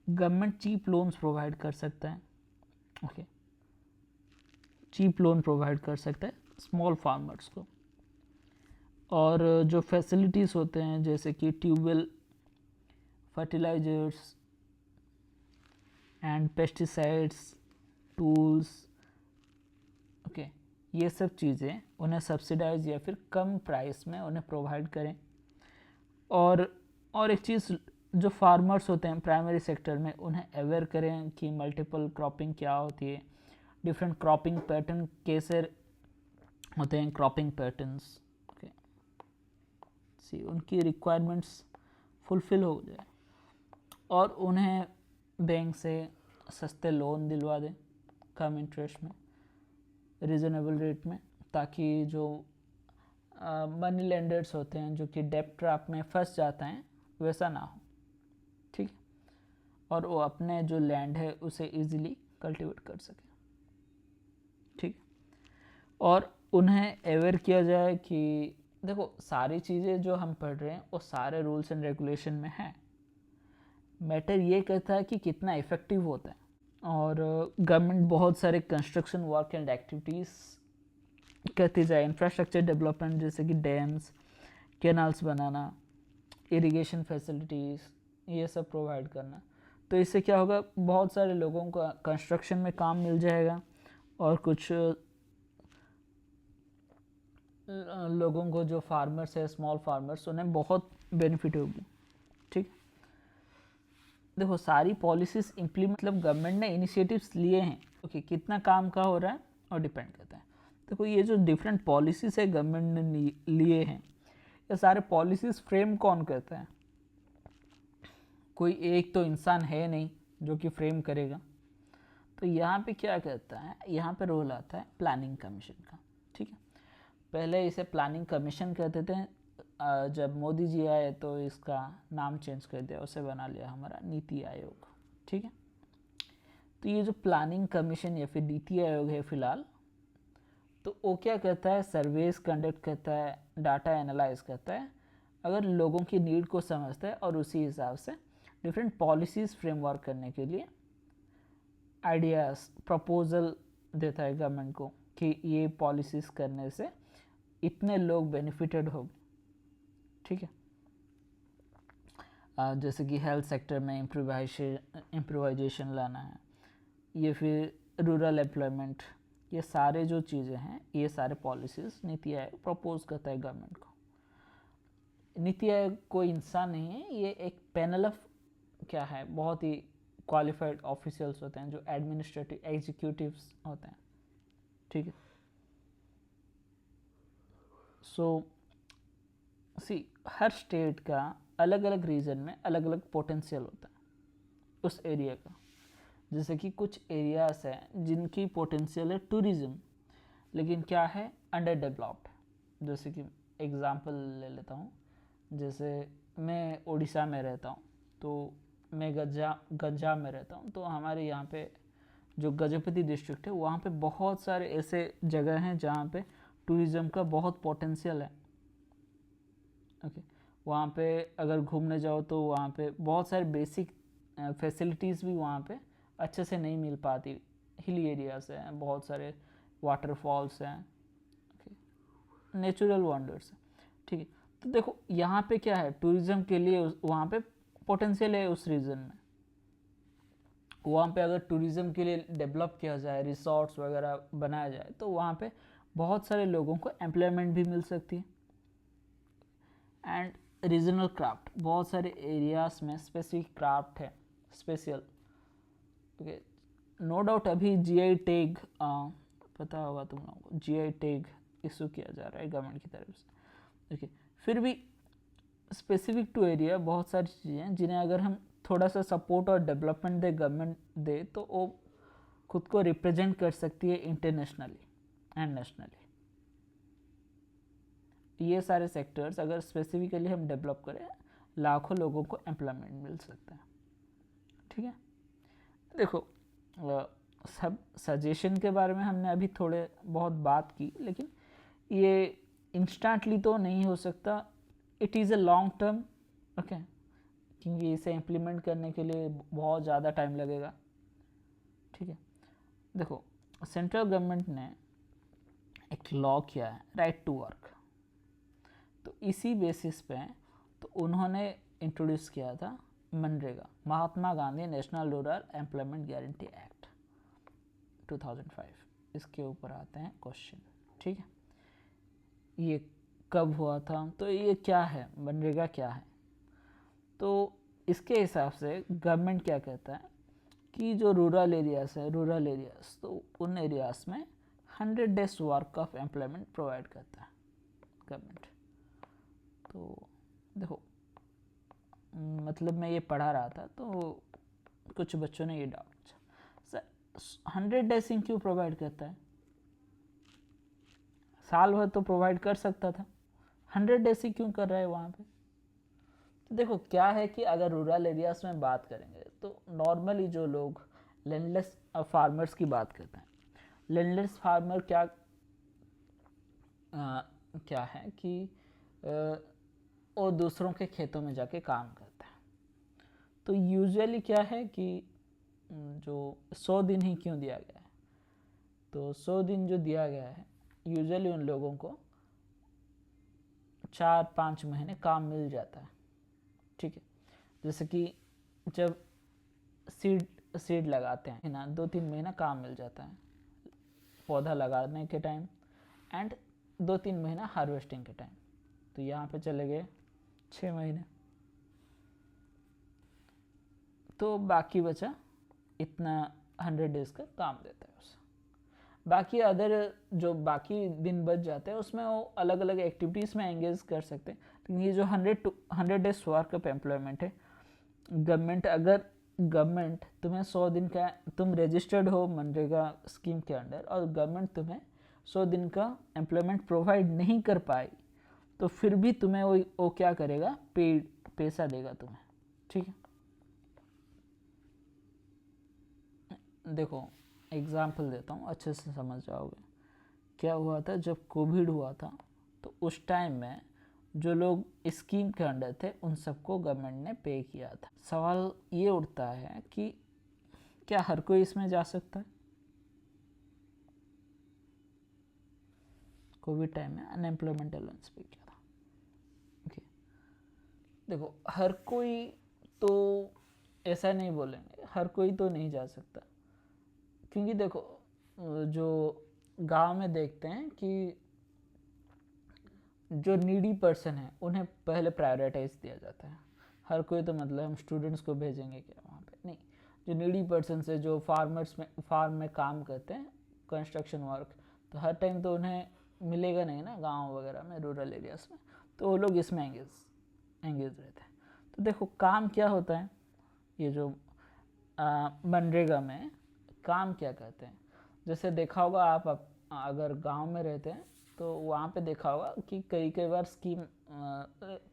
गवर्नमेंट चीप लोन्स प्रोवाइड कर सकता है, ओके। चीप लोन प्रोवाइड कर सकता है स्मॉल फार्मर्स को, और जो फैसिलिटीज़ होते हैं जैसे कि tube well, fertilisers and pesticides, tools, okay, ये सब चीज़ें उन्हें सब्सिडाइज या फिर कम प्राइस में उन्हें प्रोवाइड करें। और एक चीज़, जो फार्मर्स होते हैं प्राइमरी सेक्टर में उन्हें अवेयर करें कि मल्टीपल क्रॉपिंग क्या होती है, डिफरेंट क्रॉपिंग पैटर्न कैसे होते हैं, क्रॉपिंग पैटर्न्स, ओके। सी उनकी रिक्वायरमेंट्स फुलफ़िल हो जाए और उन्हें बैंक से सस्ते लोन दिलवा दें कम इंटरेस्ट में, रीज़नेबल रेट में, ताकि जो मनी लेंडर्स होते हैं जो कि डेब्ट ट्रैप में फंस जाते हैं वैसा ना हो, ठीक है। और वो अपने जो लैंड है उसे इजीली कल्टीवेट कर सके, ठीक। और उन्हें अवेयर किया जाए कि देखो सारी चीज़ें जो हम पढ़ रहे हैं वो सारे रूल्स एंड रेगुलेशन में हैं, मैटर ये कहता है कि कितना इफ़ेक्टिव होता है। और गवर्नमेंट बहुत सारे कंस्ट्रक्शन वर्क एंड एक्टिविटीज़ करती जाए, इंफ्रास्ट्रक्चर डेवलपमेंट जैसे कि डैम्स, कैनाल्स बनाना, इरिगेशन फैसिलिटीज़, ये सब प्रोवाइड करना। तो इससे क्या होगा, बहुत सारे लोगों को कंस्ट्रक्शन में काम मिल जाएगा और कुछ लोगों को जो फार्मर्स है, स्मॉल फार्मर्स, उन्हें बहुत बेनिफिट होगी, ठीक। देखो सारी पॉलिसीज़ इम्प्लीमेंट मतलब गवर्नमेंट ने इनिशिएटिव्स लिए हैं, ओके, कितना काम का हो रहा है और डिपेंड करता है। देखो ये जो डिफरेंट पॉलिसीज़ है गवर्नमेंट ने लिए हैं, ये सारे पॉलिसीज़ फ्रेम कौन करता है? कोई एक तो इंसान है नहीं जो कि फ्रेम करेगा। तो यहाँ पे क्या कहता है, यहाँ पे रोल आता है प्लानिंग कमीशन का, ठीक है। पहले इसे प्लानिंग कमीशन कहते थे, जब मोदी जी आए तो इसका नाम चेंज कर दिया, उसे बना लिया हमारा नीति आयोग, ठीक है। तो ये जो प्लानिंग कमीशन या फिर नीति आयोग है फिलहाल, तो वो क्या करता है, सर्वेस कंडक्ट करता है, डाटा एनालाइज करता है, अगर लोगों की नीड को समझता है और उसी हिसाब से डिफरेंट पॉलिसीज़ फ्रेमवर्क करने के लिए आइडियाज़, प्रपोजल देता है गवर्नमेंट को कि ये पॉलिसीज़ करने से इतने लोग बेनिफिटेड होंगे, ठीक है। जैसे कि हेल्थ सेक्टर में इम्प्रोवाइजेशन लाना है, ये फिर रूरल एम्प्लॉयमेंट, ये सारे जो चीज़ें हैं, ये सारे पॉलिसीज़ नीति आयोग प्रपोज करता है गवर्नमेंट को। नीति आयोग कोई इंसान नहीं है, ये एक पैनल ऑफ क्या है, बहुत ही क्वालिफाइड ऑफिशियल्स होते हैं जो एडमिनिस्ट्रेटिव एग्जीक्यूटिव्स होते हैं, ठीक है। सो सी हर स्टेट का अलग अलग रीजन में अलग अलग पोटेंशियल होता है उस एरिया का। जैसे कि कुछ एरियाज हैं जिनकी पोटेंशियल है टूरिज़्म, लेकिन क्या है, अंडर डेवलप्ड। जैसे कि एग्ज़ाम्पल ले लेता हूँ, जैसे मैं उड़ीसा में रहता हूँ, तो मैं गंजाम में रहता हूँ, तो हमारे यहाँ पे जो गजपति डिस्ट्रिक्ट है वहाँ पे बहुत सारे ऐसे जगह हैं जहाँ पे टूरिज़्म का बहुत पोटेंशियल है, ओके। वहाँ पे अगर घूमने जाओ तो वहाँ पे बहुत सारे बेसिक फैसिलिटीज़ भी वहाँ पे अच्छे से नहीं मिल पाती, हिली एरियाज हैं, बहुत सारे वाटरफॉल्स हैं, ओके, नेचुरल वंडर्स हैं, ठीक है। तो देखो यहाँ पे क्या है, टूरिज़्म के लिए वहाँ पे पोटेंशियल है उस रीजन में। वहाँ पे अगर टूरिज़्म के लिए डेवलप किया जाए, रिसोर्ट्स वगैरह बनाया जाए, तो वहाँ पे बहुत सारे लोगों को एम्प्लॉयमेंट भी मिल सकती है। एंड रीजनल क्राफ्ट, बहुत सारे एरियाज में स्पेसिफिक क्राफ्ट है, स्पेशल, ओके। नो डाउट अभी जीआई टैग पता होगा तुम लोगों को, जीआई टैग इशू किया जा रहा है गवर्नमेंट की तरफ से, ओके। फिर भी स्पेसिफिक टू एरिया बहुत सारी चीज़ें हैं जिन्हें अगर हम थोड़ा सा सपोर्ट और डेवलपमेंट दे, गवर्नमेंट दे, तो वो खुद को रिप्रेजेंट कर सकती है इंटरनेशनली एंड नेशनली। ये सारे सेक्टर्स अगर स्पेसिफिकली हम डेवलप करें, लाखों लोगों को एम्प्लॉयमेंट मिल सकता है, ठीक है। देखो सब सजेशन के बारे में हमने अभी थोड़े बहुत बात की, लेकिन ये इंस्टेंटली तो नहीं हो सकता, it is a long term, okay, क्योंकि इसे इम्प्लीमेंट करने के लिए बहुत ज़्यादा टाइम लगेगा, ठीक है। देखो सेंट्रल गवर्नमेंट ने एक लॉ किया है, राइट टू वर्क, तो इसी बेसिस पे तो उन्होंने इंट्रोड्यूस किया था मनरेगा, Mahatma Gandhi national rural employment guarantee act 2005। इसके ऊपर आते हैं क्वेश्चन, ठीक है। ये कब हुआ था, तो ये क्या है, मनरेगा क्या है? तो इसके हिसाब से गवर्नमेंट क्या कहता है कि जो रूरल एरियाज़ है, रूरल एरियाज़, तो उन एरियाज़ में 100 days work of employment provide करता है गवर्नमेंट। तो देखो मतलब मैं ये पढ़ा रहा था तो कुछ बच्चों ने ये डाउट पूछा, सर 100 डेज क्यों प्रोवाइड करता है, साल भर तो प्रोवाइड कर सकता था, 100 डेज क्यों कर रहा है वहाँ पे? देखो क्या है कि अगर रूरल एरियाज में बात करेंगे तो नॉर्मली जो लोग लैंडलेस फार्मर्स की बात करते हैं, लैंडलेस फार्मर क्या है कि वो दूसरों के खेतों में जाके काम करता है। तो यूजुअली क्या है कि जो 100 दिन ही क्यों दिया गया है, तो 100 दिन जो दिया गया है यूजुअली उन लोगों को 4-5 महीने काम मिल जाता है, ठीक है। जैसे कि जब सीड लगाते हैं ना, 2-3 महीना काम मिल जाता है पौधा लगाने के टाइम, एंड 2-3 महीना हार्वेस्टिंग के टाइम। तो यहाँ पे चले गए 6 महीने, तो बाकी बचा इतना 100 डेज का काम देता है उसे। बाकी अदर जो बाकी दिन बच जाते हैं उसमें वो अलग अलग एक्टिविटीज़ में एंगेज कर सकते हैं। लेकिन ये जो 100 डेज वर्क ऑफ एम्प्लॉयमेंट है, गवर्नमेंट तुम्हें 100 दिन का, तुम रजिस्टर्ड हो मनरेगा स्कीम के अंडर और गवर्नमेंट तुम्हें 100 दिन का एम्प्लॉयमेंट प्रोवाइड नहीं कर पाई, तो फिर भी तुम्हें वो क्या करेगा, पैसा देगा तुम्हें, ठीक है। देखो एग्जाम्पल देता हूँ, अच्छे से समझ जाओगे। क्या हुआ था जब कोविड हुआ था, तो उस टाइम में जो लोग स्कीम के अंडर थे उन सबको गवर्नमेंट ने पे किया था। सवाल ये उठता है कि क्या हर कोई इसमें जा सकता है? कोविड टाइम में अनएम्प्लॉयमेंट अलाउंस पे किया था, ओके। देखो हर कोई तो ऐसा नहीं बोलेंगे, हर कोई तो नहीं जा सकता, क्योंकि देखो जो गांव में देखते हैं कि जो नीडी पर्सन है उन्हें पहले प्रायोरिटाइज दिया जाता है। हर कोई तो मतलब हम स्टूडेंट्स को भेजेंगे क्या वहाँ पे, नहीं। जो नीडी पर्सन है, जो फार्म में काम करते हैं, कंस्ट्रक्शन वर्क, तो हर टाइम तो उन्हें मिलेगा नहीं ना गांव वगैरह में, रूरल एरियाज में, तो वो लोग इसमें एंगेज रहते हैं। तो देखो काम क्या होता है, ये जो मनरेगा में काम क्या करते हैं, जैसे देखा होगा आप अगर गांव में रहते हैं तो वहाँ पे देखा होगा कि कई बार स्कीम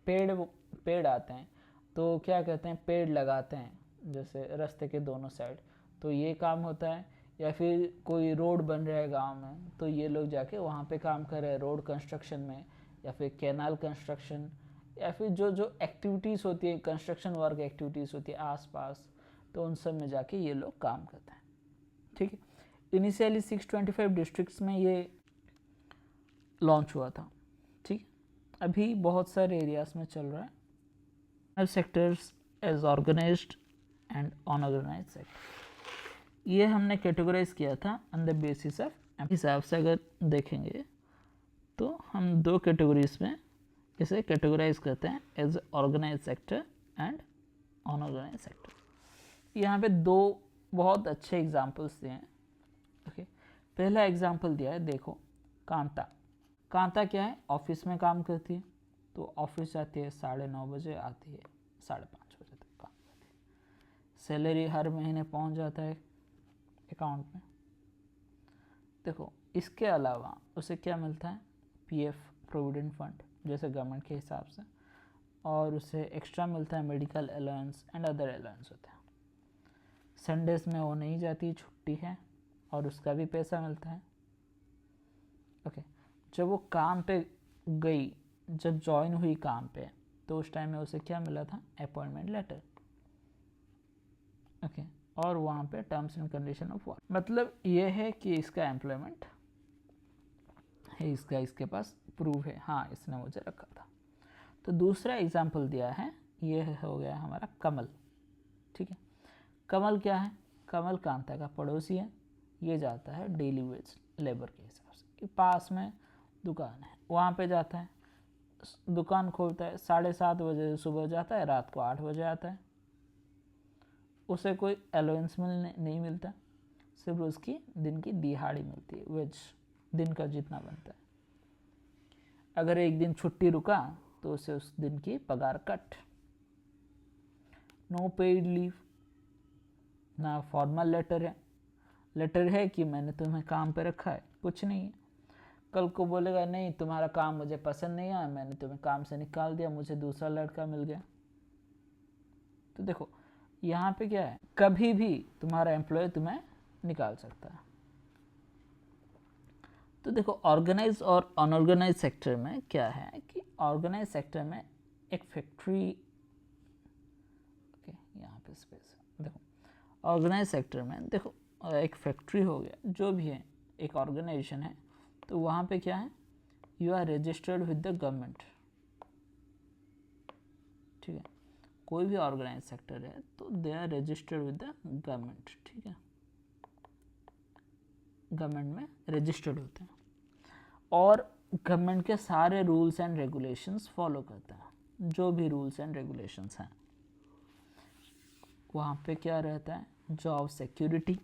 पेड़ आते हैं, तो क्या कहते हैं, पेड़ लगाते हैं जैसे रास्ते के दोनों साइड, तो ये काम होता है। या फिर कोई रोड बन रहा है गांव में, तो ये लोग जाके वहाँ पे काम कर रहे हैं रोड कंस्ट्रक्शन में, या फिर कैनाल कंस्ट्रक्शन, या फिर जो जो एक्टिविटीज़ होती है, कंस्ट्रक्शन वर्क एक्टिविटीज़ होती है आसपास, तो उन सब में जाके ये लोग काम करते हैं, ठीक है। इनिशियली 625 डिस्ट्रिक्ट्स में ये लॉन्च हुआ था, ठीक। अभी बहुत सारे एरियाज में चल रहा है। Sectors as organised and unorganised sector, ये हमने कैटेगराइज किया था ऑन द बेसिस ऑफ हिसाब से। अगर देखेंगे तो हम 2 कैटेगरीज में इसे कैटेगराइज करते हैं, as organise sector and unorganise sector. यहाँ पे 2 बहुत अच्छे एग्जाम्पल्स दिए हैं, ओके। पहला एग्जाम्पल दिया है, देखो कांता क्या है, ऑफिस में काम करती है, तो ऑफिस जाती है 9:30 बजे, आती है 5:30 बजे तक काम करती है। सैलरी हर महीने पहुंच जाता है अकाउंट में। देखो इसके अलावा उसे क्या मिलता है, पीएफ प्रोविडेंट फंड जैसे गवर्नमेंट के हिसाब से, और उसे एक्स्ट्रा मिलता है medical allowance and other allowance होते हैं। संडेज में वो नहीं जाती, छुट्टी है, और उसका भी पैसा मिलता है, ओके। जब वो काम पे गई, जब ज्वाइन हुई काम पे, तो उस टाइम में उसे क्या मिला था, अपॉइंटमेंट लेटर, ओके। और वहाँ पे terms and condition of work, मतलब ये है कि इसका एम्प्लॉयमेंट है, इसके पास प्रूफ है, हाँ इसने मुझे रखा था। तो दूसरा एग्जाम्पल दिया है, ये हो गया हमारा कमल, ठीक है। कमल क्या है, कमल कांता का पड़ोसी है, ये जाता है डेली वेज लेबर के हिसाब से, पास में दुकान है, वहाँ पे जाता है, दुकान खोलता है, 7:30 बजे सुबह जाता है, रात को 8 बजे आता है। उसे कोई अलाउंस नहीं मिलता, सिर्फ उसकी दिन की दिहाड़ी मिलती है, वेज दिन का जितना बनता है। अगर एक दिन छुट्टी रुका तो उसे उस दिन की पगार कट। नो पेड लीव, ना फॉर्मल लेटर है कि मैंने तुम्हें काम पे रखा है, कुछ नहीं है। कल को बोलेगा नहीं तुम्हारा काम मुझे पसंद नहीं आया, मैंने तुम्हें काम से निकाल दिया, मुझे दूसरा लड़का मिल गया, तो देखो यहाँ पे क्या है, कभी भी तुम्हारा एम्प्लॉय तुम्हें निकाल सकता है। तो देखो ऑर्गेनाइज और अनऑर्गेनाइज सेक्टर में क्या है कि ऑर्गेनाइज सेक्टर में एक फैक्ट्री, ओके यहाँ पे स्पेस, देखो ऑर्गेनाइज सेक्टर में देखो एक फैक्ट्री हो गया, जो भी है एक ऑर्गेनाइजेशन है, तो वहाँ पे क्या है, you are registered with the government, ठीक है। कोई भी ऑर्गेनाइज सेक्टर है तो they are registered with the government, ठीक है, गवर्नमेंट में रजिस्टर्ड होते हैं और गवर्नमेंट के सारे रूल्स एंड रेगुलेशंस फॉलो करते हैं, जो भी रूल्स एंड रेगुलेशंस हैं। वहाँ पे क्या रहता है, जॉब सिक्योरिटी,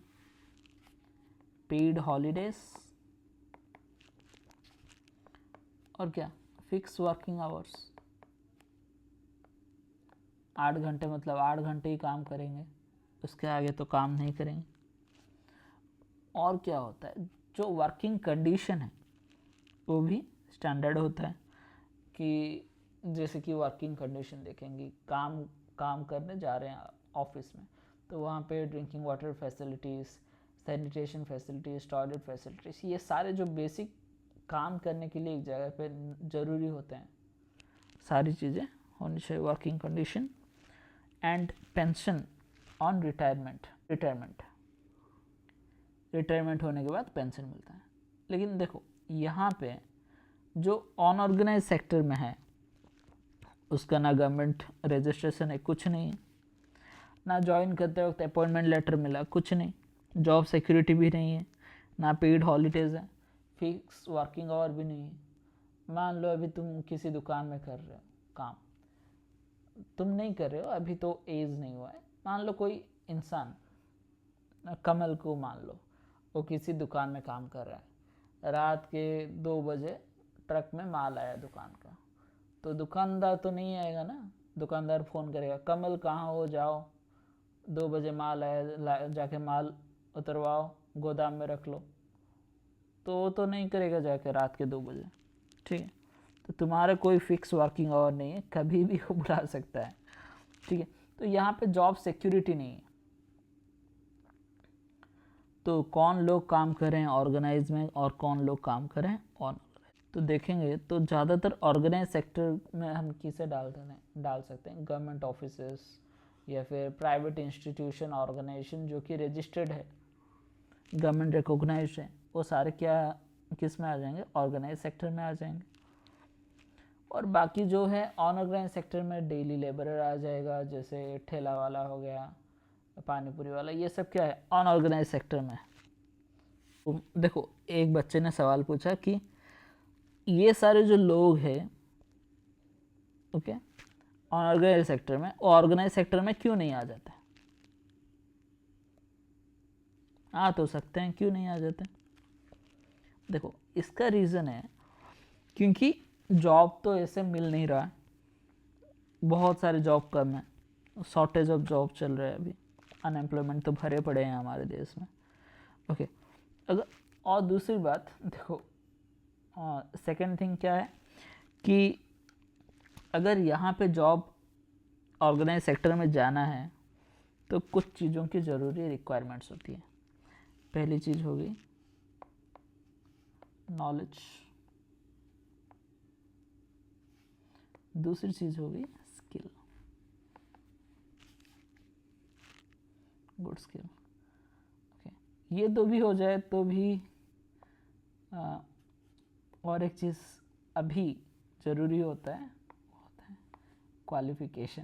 पेड हॉलीडेज और क्या, फिक्स वर्किंग आवर्स। 8 घंटे मतलब 8 घंटे ही काम करेंगे, उसके आगे तो काम नहीं करेंगे। और क्या होता है, जो वर्किंग कंडीशन है वो भी स्टैंडर्ड होता है, कि जैसे कि वर्किंग कंडीशन देखेंगे, काम करने जा रहे हैं ऑफिस में, तो वहाँ पे drinking water facilities, sanitation facilities, toilet facilities, ये सारे जो बेसिक काम करने के लिए एक जगह पे ज़रूरी होते हैं, सारी चीज़ें होनी चाहिए। Working condition and pension on retirement होने के बाद पेंशन मिलता है। लेकिन देखो यहाँ पे जो अनऑर्गेनाइज सेक्टर में है उसका ना गवर्नमेंट रजिस्ट्रेशन है, कुछ नहीं है, ना ज्वाइन करते वक्त अपॉइंटमेंट लेटर मिला, कुछ नहीं, जॉब सिक्योरिटी भी नहीं है, ना पेड हॉलीडेज है, फिक्स वर्किंग आवर भी नहीं है। मान लो अभी तुम किसी दुकान में कर रहे हो काम, तुम नहीं कर रहे हो, अभी तो एज नहीं हुआ है, मान लो कोई इंसान, कमल को मान लो, वो किसी दुकान में काम कर रहा है, रात के 2 बजे ट्रक में माल आया दुकान का, तो दुकानदार तो नहीं आएगा ना, दुकानदार फ़ोन करेगा, कमल कहाँ हो, जाओ 2 बजे माल आया, जाके माल उतरवाओ, गोदाम में रख लो, तो वो तो नहीं करेगा जाके रात के 2 बजे, ठीक है। तो तुम्हारा कोई फिक्स वर्किंग आवर नहीं है, कभी भी वो बुला सकता है, ठीक है। तो यहाँ पे जॉब सिक्योरिटी नहीं है। तो कौन लोग काम करें ऑर्गेनाइज में और कौन लोग काम करें अनऑर्गेनाइज, तो देखेंगे तो ज़्यादातर ऑर्गेनाइज सेक्टर में हम किसे डाल सकते हैं, गवर्नमेंट ऑफिसेस या फिर प्राइवेट इंस्टीट्यूशन ऑर्गेनाइजेशन जो कि रजिस्टर्ड है, गवर्नमेंट रिकॉग्नाइज्ड है, वो सारे क्या किस में आ जाएंगे, ऑर्गेनाइज सेक्टर में आ जाएंगे। और बाकी जो है अनऑर्गेनाइज सेक्टर में डेली लेबरर आ जाएगा, जैसे ठेला वाला हो गया, पानीपुरी वाला, ये सब क्या है अनऑर्गेनाइज सेक्टर में। तो देखो एक बच्चे ने सवाल पूछा कि ये सारे जो लोग हैं, ओके, अनऑर्गेनाइज सेक्टर में, ऑर्गेनाइज सेक्टर में क्यों नहीं आ जाते, आ तो सकते हैं, क्यों नहीं आ जाते। देखो इसका रीज़न है क्योंकि जॉब तो ऐसे मिल नहीं रहा है, बहुत सारे जॉब कम है, शॉर्टेज ऑफ जॉब चल रहा है अभी, अनएम्प्लॉयमेंट तो भरे पड़े हैं हमारे देश में, ओके। अगर और दूसरी बात देखो, सेकंड थिंग क्या है कि अगर यहाँ पे जॉब ऑर्गेनाइज सेक्टर में जाना है तो कुछ चीज़ों की ज़रूरी रिक्वायरमेंट्स होती है। पहली चीज़ होगी नॉलेज, दूसरी चीज़ होगी स्किल, गुड स्किल, ओके। ये दो भी हो जाए तो भी और एक चीज़ अभी ज़रूरी होता है क्वालिफिकेशन,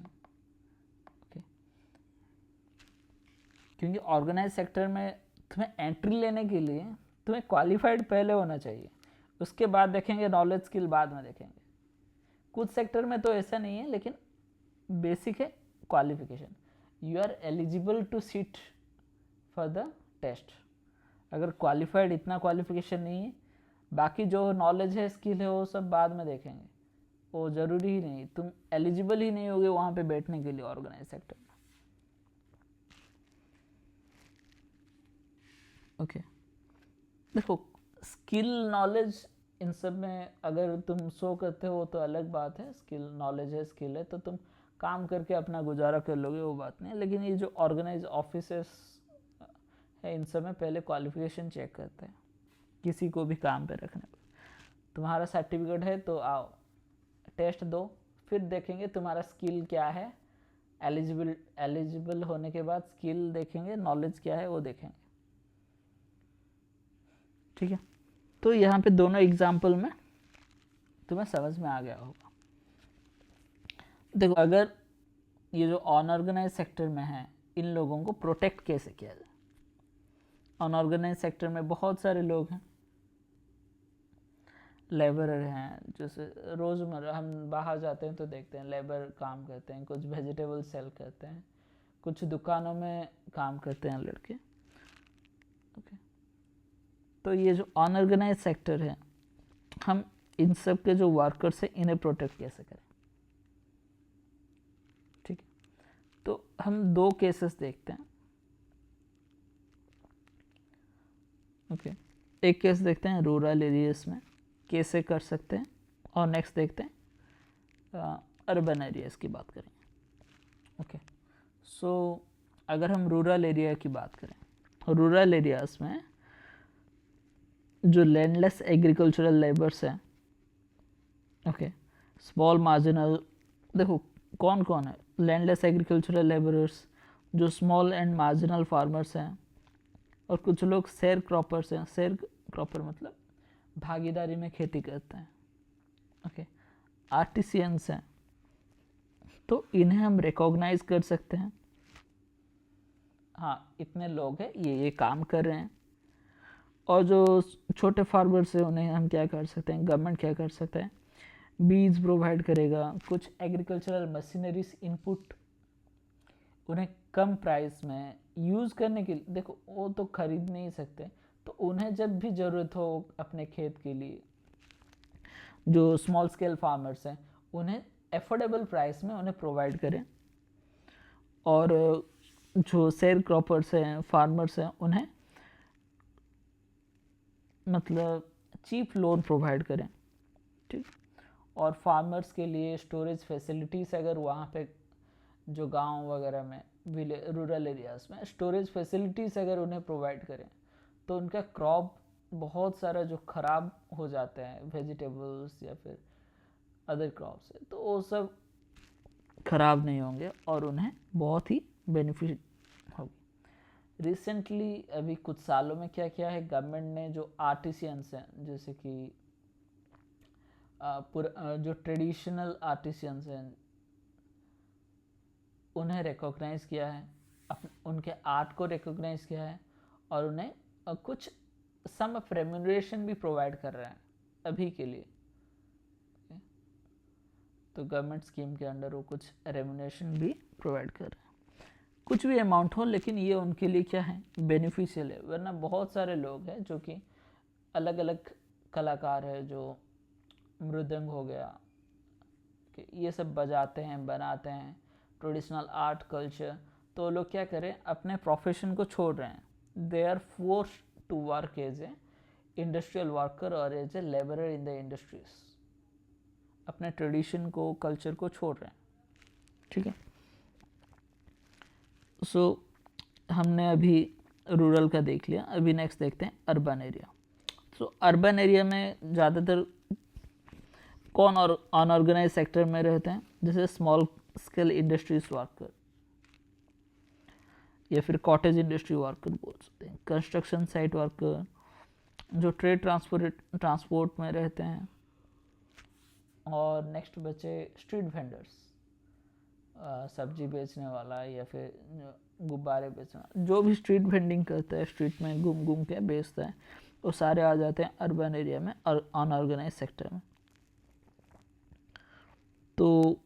ओके। क्योंकि ऑर्गेनाइज सेक्टर में तुम्हें एंट्री लेने के लिए तुम्हें क्वालिफाइड पहले होना चाहिए, उसके बाद देखेंगे नॉलेज स्किल बाद में देखेंगे। कुछ सेक्टर में तो ऐसा नहीं है, लेकिन बेसिक है qualification, you are eligible to seat for the test. अगर क्वालिफाइड इतना क्वालिफिकेशन नहीं है, बाकी जो नॉलेज है स्किल है वो सब बाद में देखेंगे, वो ज़रूरी ही नहीं, तुम एलिजिबल ही नहीं होगे वहाँ पे बैठने के लिए ऑर्गेनाइज सेक्टर में, ओके। देखो स्किल नॉलेज इन सब में अगर तुम शो करते हो तो अलग बात है, स्किल नॉलेज है स्किल है तो तुम काम करके अपना गुजारा कर लोगे वो बात नहीं, लेकिन ये जो ऑर्गेनाइज ऑफिसेस है इन सब में पहले क्वालिफिकेशन चेक करते हैं किसी को भी काम पे रखने पर। तुम्हारा सर्टिफिकेट है तो आओ टेस्ट दो, फिर देखेंगे तुम्हारा स्किल क्या है, एलिजिबल होने के बाद स्किल देखेंगे, नॉलेज क्या है वो देखेंगे। ठीक है, तो यहाँ पे दोनों एग्जाम्पल में तुम्हें समझ में आ गया होगा। देखो अगर ये जो अनऑर्गेनाइज सेक्टर में है इन लोगों को प्रोटेक्ट कैसे किया जाए। अनऑर्गेनाइज सेक्टर में बहुत सारे लोग हैं, लेबरर हैं, जैसे रोज़मर्रा हम बाहर जाते हैं तो देखते हैं लेबर काम करते हैं, कुछ वेजिटेबल सेल करते हैं, कुछ दुकानों में काम करते हैं लड़के। ओके, तो ये जो अनऑर्गेनाइज सेक्टर है हम इन सब के जो वर्कर्स हैं इन्हें प्रोटेक्ट कैसे करें। ठीक है, तो हम दो केसेस देखते हैं। ओके, एक केस देखते हैं रूरल एरियाज में कैसे कर सकते हैं, और नेक्स्ट देखते हैं अर्बन एरियाज की बात करेंगे। ओके, सो अगर हम रूरल एरिया की बात करें, रूरल एरियाज में जो लैंडलेस एग्रीकल्चरल लेबर्स हैं, ओके, स्मॉल मार्जिनल, देखो कौन कौन है लैंडलेस एग्रीकल्चरल लेबरर्स, जो स्मॉल एंड मार्जिनल फार्मर्स हैं, और कुछ लोग शेयर क्रॉपर्स हैं। शेयर क्रॉपर मतलब भागीदारी में खेती करते हैं। ओके, आर्टिसियंस हैं, तो इन्हें हम रिकॉग्नाइज कर सकते हैं, हाँ इतने लोग हैं ये काम कर रहे हैं। और जो छोटे फार्मर्स हैं उन्हें हम क्या कर सकते हैं, गवर्नमेंट क्या कर सकते हैं, बीज प्रोवाइड करेगा, कुछ एग्रीकल्चरल मशीनरीज इनपुट उन्हें कम प्राइस में यूज़ करने के लिए, देखो वो तो खरीद नहीं सकते, तो उन्हें जब भी ज़रूरत हो अपने खेत के लिए, जो स्मॉल स्केल फार्मर्स हैं उन्हें एफोर्डेबल प्राइस में उन्हें प्रोवाइड करें। और जो शेयर क्रॉपर्स हैं, फार्मर्स हैं, उन्हें मतलब चीप लोन प्रोवाइड करें। ठीक, और फार्मर्स के लिए स्टोरेज फैसिलिटीज़ अगर वहाँ पे जो गांव वगैरह में रूरल एरियाज़ में स्टोरेज फैसिलिटीज़ अगर उन्हें प्रोवाइड करें तो उनका क्रॉप बहुत सारा जो ख़राब हो जाते हैं वेजिटेबल्स या फिर अदर क्रॉप्स है तो वो सब ख़राब नहीं होंगे और उन्हें बहुत ही बेनिफिट होगी। रिसेंटली अभी कुछ सालों में क्या किया है गवर्नमेंट ने, जो आर्टिसियंस हैं जैसे कि जो ट्रेडिशनल आर्टिसियंस हैं उन्हें रिकॉग्नाइज़ किया है, उनके आर्ट को रिकॉग्नाइज़ किया है, और उन्हें कुछ सम ऑफ रेम्यूनरेशन भी प्रोवाइड कर रहे हैं अभी के लिए। तो गवर्नमेंट स्कीम के अंडर वो कुछ रेम्यूनरेशन भी प्रोवाइड कर रहे हैं, कुछ भी अमाउंट हो, लेकिन ये उनके लिए क्या है, बेनिफिशियल है। वरना बहुत सारे लोग हैं जो कि अलग अलग कलाकार है, जो मृदंग हो गया कि ये सब बजाते हैं, बनाते हैं, ट्रेडिशनल आर्ट कल्चर, तो लोग क्या करें अपने प्रोफेशन को छोड़ रहे हैं। They are forced to work as a industrial worker और as a labourer in the industries, अपने ट्रेडिशन को, कल्चर को छोड़ रहे हैं। ठीक है, सो हमने अभी रूरल का देख लिया, अभी नेक्स्ट देखते हैं अर्बन एरिया। सो अर्बन एरिया में ज़्यादातर कौन और अनऑर्गेनाइज सेक्टर में रहते हैं, जैसे स्मॉल स्केल इंडस्ट्रीज वर्कर या फिर कॉटेज इंडस्ट्री वर्कर बोल सकते हैं, कंस्ट्रक्शन साइट वर्कर, जो ट्रेड ट्रांसपोर्ट में रहते हैं, और नेक्स्ट बचे स्ट्रीट वेंडर्स, सब्जी बेचने वाला या फिर गुब्बारे बेचने वाला, जो भी स्ट्रीट वेंडिंग करता है, स्ट्रीट में घूम घूम के बेचता है, वो सारे आ जाते हैं अर्बन एरिया में और अनऑर्गेनाइज सेक्टर में। तो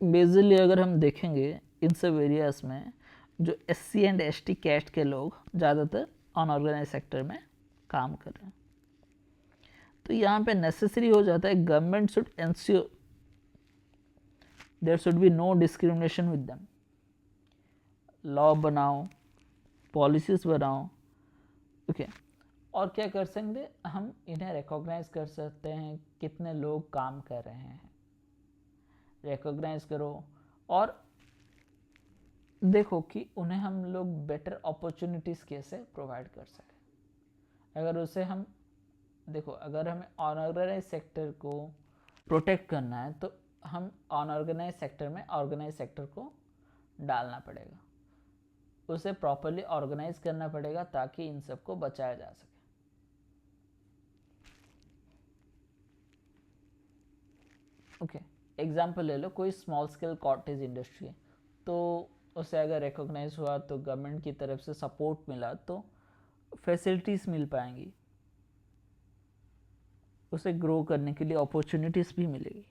बेसिकली अगर हम देखेंगे इन सब एरियाज में जो SC एंड ST कैस्ट के लोग ज़्यादातर अनऑर्गेनाइज सेक्टर में काम कर रहे हैं। तो यहाँ पे नेसेसरी हो जाता है government should ensure there should be no discrimination with them. Law बनाओ, पॉलिसीज बनाओ, ओके। और क्या कर सकते, हम इन्हें रिकॉग्नाइज कर सकते हैं कितने लोग काम कर रहे हैं, रिकॉग्नाइज करो, और देखो कि उन्हें हम लोग बेटर अपॉर्चुनिटीज़ कैसे प्रोवाइड कर सकें। अगर उसे हम देखो, अगर हमें अनऑर्गेनाइज सेक्टर को प्रोटेक्ट करना है तो हम अनऑर्गेनाइज सेक्टर में ऑर्गेनाइज सेक्टर को डालना पड़ेगा, उसे प्रॉपरली ऑर्गेनाइज करना पड़ेगा ताकि इन सबको बचाया जा सके। ओके, एग्जाम्पल ले लो, कोई स्मॉल स्केल कॉटेज इंडस्ट्री है, तो उसे अगर रिकॉग्नाइज हुआ तो गवर्नमेंट की तरफ से सपोर्ट मिला तो फैसिलिटीज़ मिल पाएंगी, उसे ग्रो करने के लिए अपॉर्चुनिटीज़ भी मिलेगी।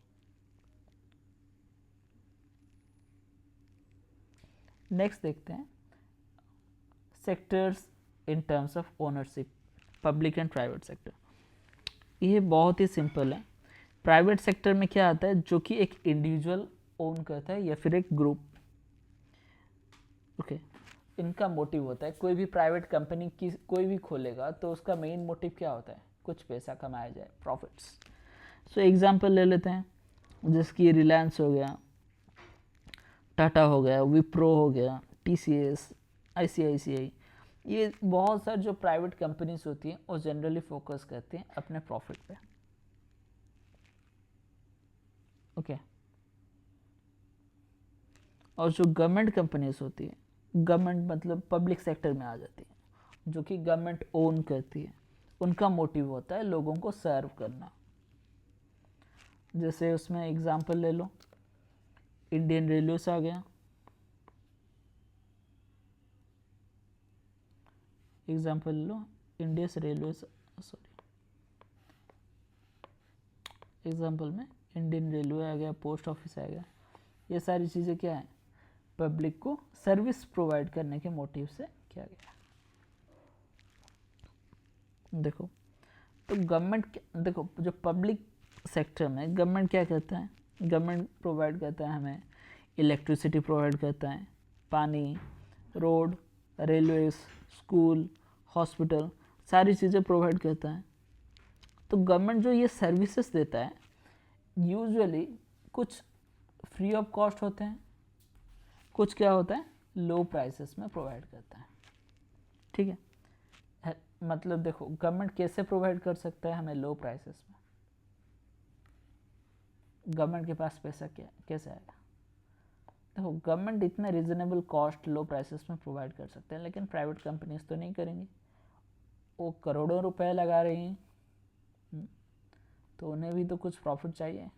नेक्स्ट देखते हैं sectors in terms of ownership, public and private sector. ये बहुत ही सिंपल है। प्राइवेट सेक्टर में क्या आता है, जो कि एक इंडिविजुअल ओन करता है या फिर एक ग्रुप। ओके, इनका मोटिव होता है, कोई भी प्राइवेट कंपनी की कोई भी खोलेगा तो उसका मेन मोटिव क्या होता है, कुछ पैसा कमाया जाए, प्रॉफिट्स। सो एग्जांपल ले लेते हैं, जिसकी रिलायंस हो गया, टाटा हो गया, विप्रो हो गया, TCS, ICICI, ये बहुत सारे जो प्राइवेट कंपनीज होती हैं वो जनरली फोकस करती हैं अपने प्रॉफिट पे। ओके, और जो गवर्नमेंट कंपनीज होती है, गवर्नमेंट मतलब पब्लिक सेक्टर में आ जाती है, जो कि गवर्नमेंट ओन करती है, उनका मोटिव होता है लोगों को सर्व करना। जैसे उसमें एग्जांपल ले लो, इंडियन रेलवेज आ गया, एग्जांपल लो इंडियन रेलवेज, सॉरी, एग्जांपल में इंडियन रेलवे आ गया, पोस्ट ऑफिस आ गया। ये सारी चीज़ें क्या है, पब्लिक को सर्विस प्रोवाइड करने के मोटिव से किया गया। देखो, तो गवर्नमेंट, देखो जो पब्लिक सेक्टर में गवर्नमेंट क्या करता है, गवर्नमेंट प्रोवाइड करता है हमें इलेक्ट्रिसिटी, प्रोवाइड करता है पानी, रोड, रेलवेज, स्कूल, हॉस्पिटल, सारी चीज़ें प्रोवाइड करता है। तो गवर्नमेंट जो ये सर्विसेज देता है यूजुअली कुछ फ्री ऑफ कॉस्ट होते हैं, कुछ क्या होता है लो प्राइसेस में प्रोवाइड करता है। ठीक है, मतलब देखो गवर्नमेंट कैसे प्रोवाइड कर सकता है हमें लो प्राइसेस में, गवर्नमेंट के पास पैसा क्या कैसे आएगा। देखो गवर्नमेंट इतना रिजनेबल कॉस्ट लो प्राइसेस में प्रोवाइड कर सकते हैं, लेकिन प्राइवेट कंपनीज तो नहीं करेंगी, वो करोड़ों रुपए लगा रही हैं, तो उन्हें भी तो कुछ प्रॉफिट चाहिए।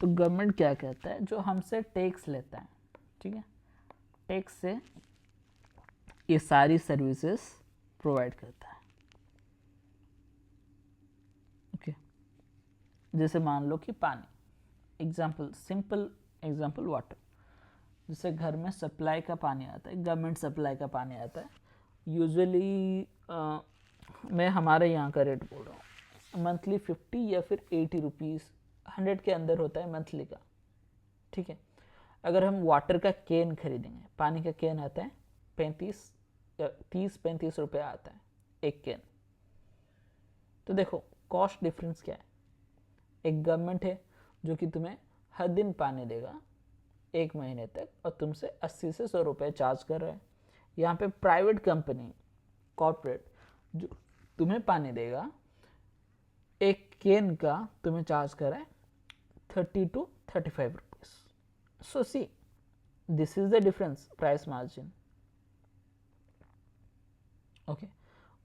तो गवर्नमेंट क्या कहता है, जो हमसे टैक्स लेता है, ठीक है, टैक्स से ये सारी सर्विसेज प्रोवाइड करता है। ओके, जैसे मान लो कि पानी, एग्जाम्पल, सिंपल एग्जाम्पल, वाटर, जैसे घर में सप्लाई का पानी आता है, गवर्नमेंट सप्लाई का पानी आता है, यूजुअली मैं हमारे यहाँ का रेट बोल रहा हूँ, मंथली 50 या फिर 80 रुपीज़, 100 के अंदर होता है मंथली का। ठीक है, अगर हम वाटर का कैन खरीदेंगे, पानी का कैन आता है 30-35 रुपये आता है एक कैन। तो देखो कॉस्ट डिफरेंस क्या है, एक गवर्नमेंट है जो कि तुम्हें हर दिन पानी देगा 1 महीने तक और तुमसे 80 से 100 रुपये चार्ज कर रहा है। यहाँ पे प्राइवेट कंपनी, कॉर्पोरेट, जो तुम्हें पानी देगा एक कैन का तुम्हें चार्ज कर रहा है 30 to 35 rupees. So see, this is the difference, price margin. Okay,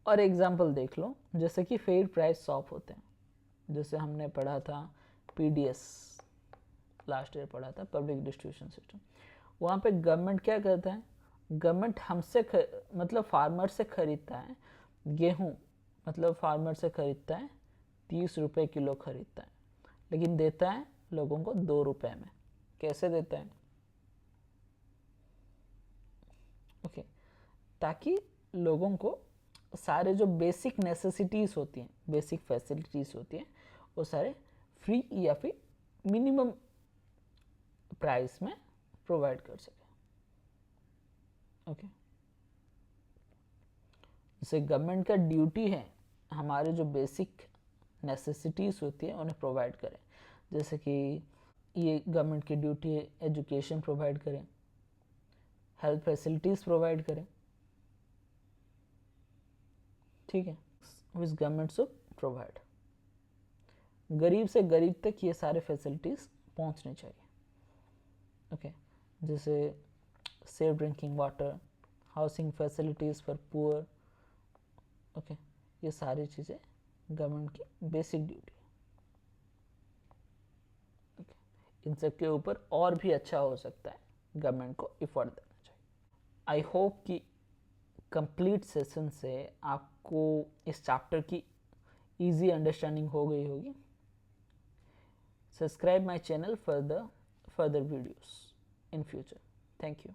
और एग्जांपल देख लो, जैसे कि फेयर प्राइस शॉप होते हैं, जैसे हमने पढ़ा था PDS, लास्ट ईयर पढ़ा था, पब्लिक डिस्ट्रीब्यूशन सिस्टम। वहाँ पे गवर्नमेंट क्या करता है, गवर्नमेंट हमसे मतलब फार्मर से खरीदता है गेहूँ, मतलब फार्मर से खरीदता है 30 रुपये किलो खरीदता है, लेकिन देता है लोगों को 2 रुपये में। कैसे देता है, ओके, ताकि लोगों को सारे जो बेसिक नेसेसिटीज़ होती हैं, बेसिक फैसिलिटीज़ होती हैं, वो सारे फ्री या फिर मिनिमम प्राइस में प्रोवाइड कर सके। ओके, जैसे गवर्नमेंट का ड्यूटी है हमारे जो बेसिक नेसेसिटीज़ होती है उन्हें प्रोवाइड करें, जैसे कि ये गवर्नमेंट की ड्यूटी है एजुकेशन प्रोवाइड करें, हेल्थ फैसिलिटीज़ प्रोवाइड करें, ठीक है, विच गवर्नमेंट शुड प्रोवाइड। गरीब से गरीब तक ये सारे फैसिलिटीज़ पहुंचने चाहिए, ओके, जैसे safe drinking water, housing facilities for poor, okay, ये सारी चीज़ें गवर्नमेंट की बेसिक ड्यूटी है, ओके। इन सब के ऊपर और भी अच्छा हो सकता है, गवर्नमेंट को एफर्ट देना चाहिए। आई होप कि कंप्लीट सेशन से आपको इस चैप्टर की इजी अंडरस्टैंडिंग हो गई होगी। Subscribe my channel for the further videos in future. Thank you.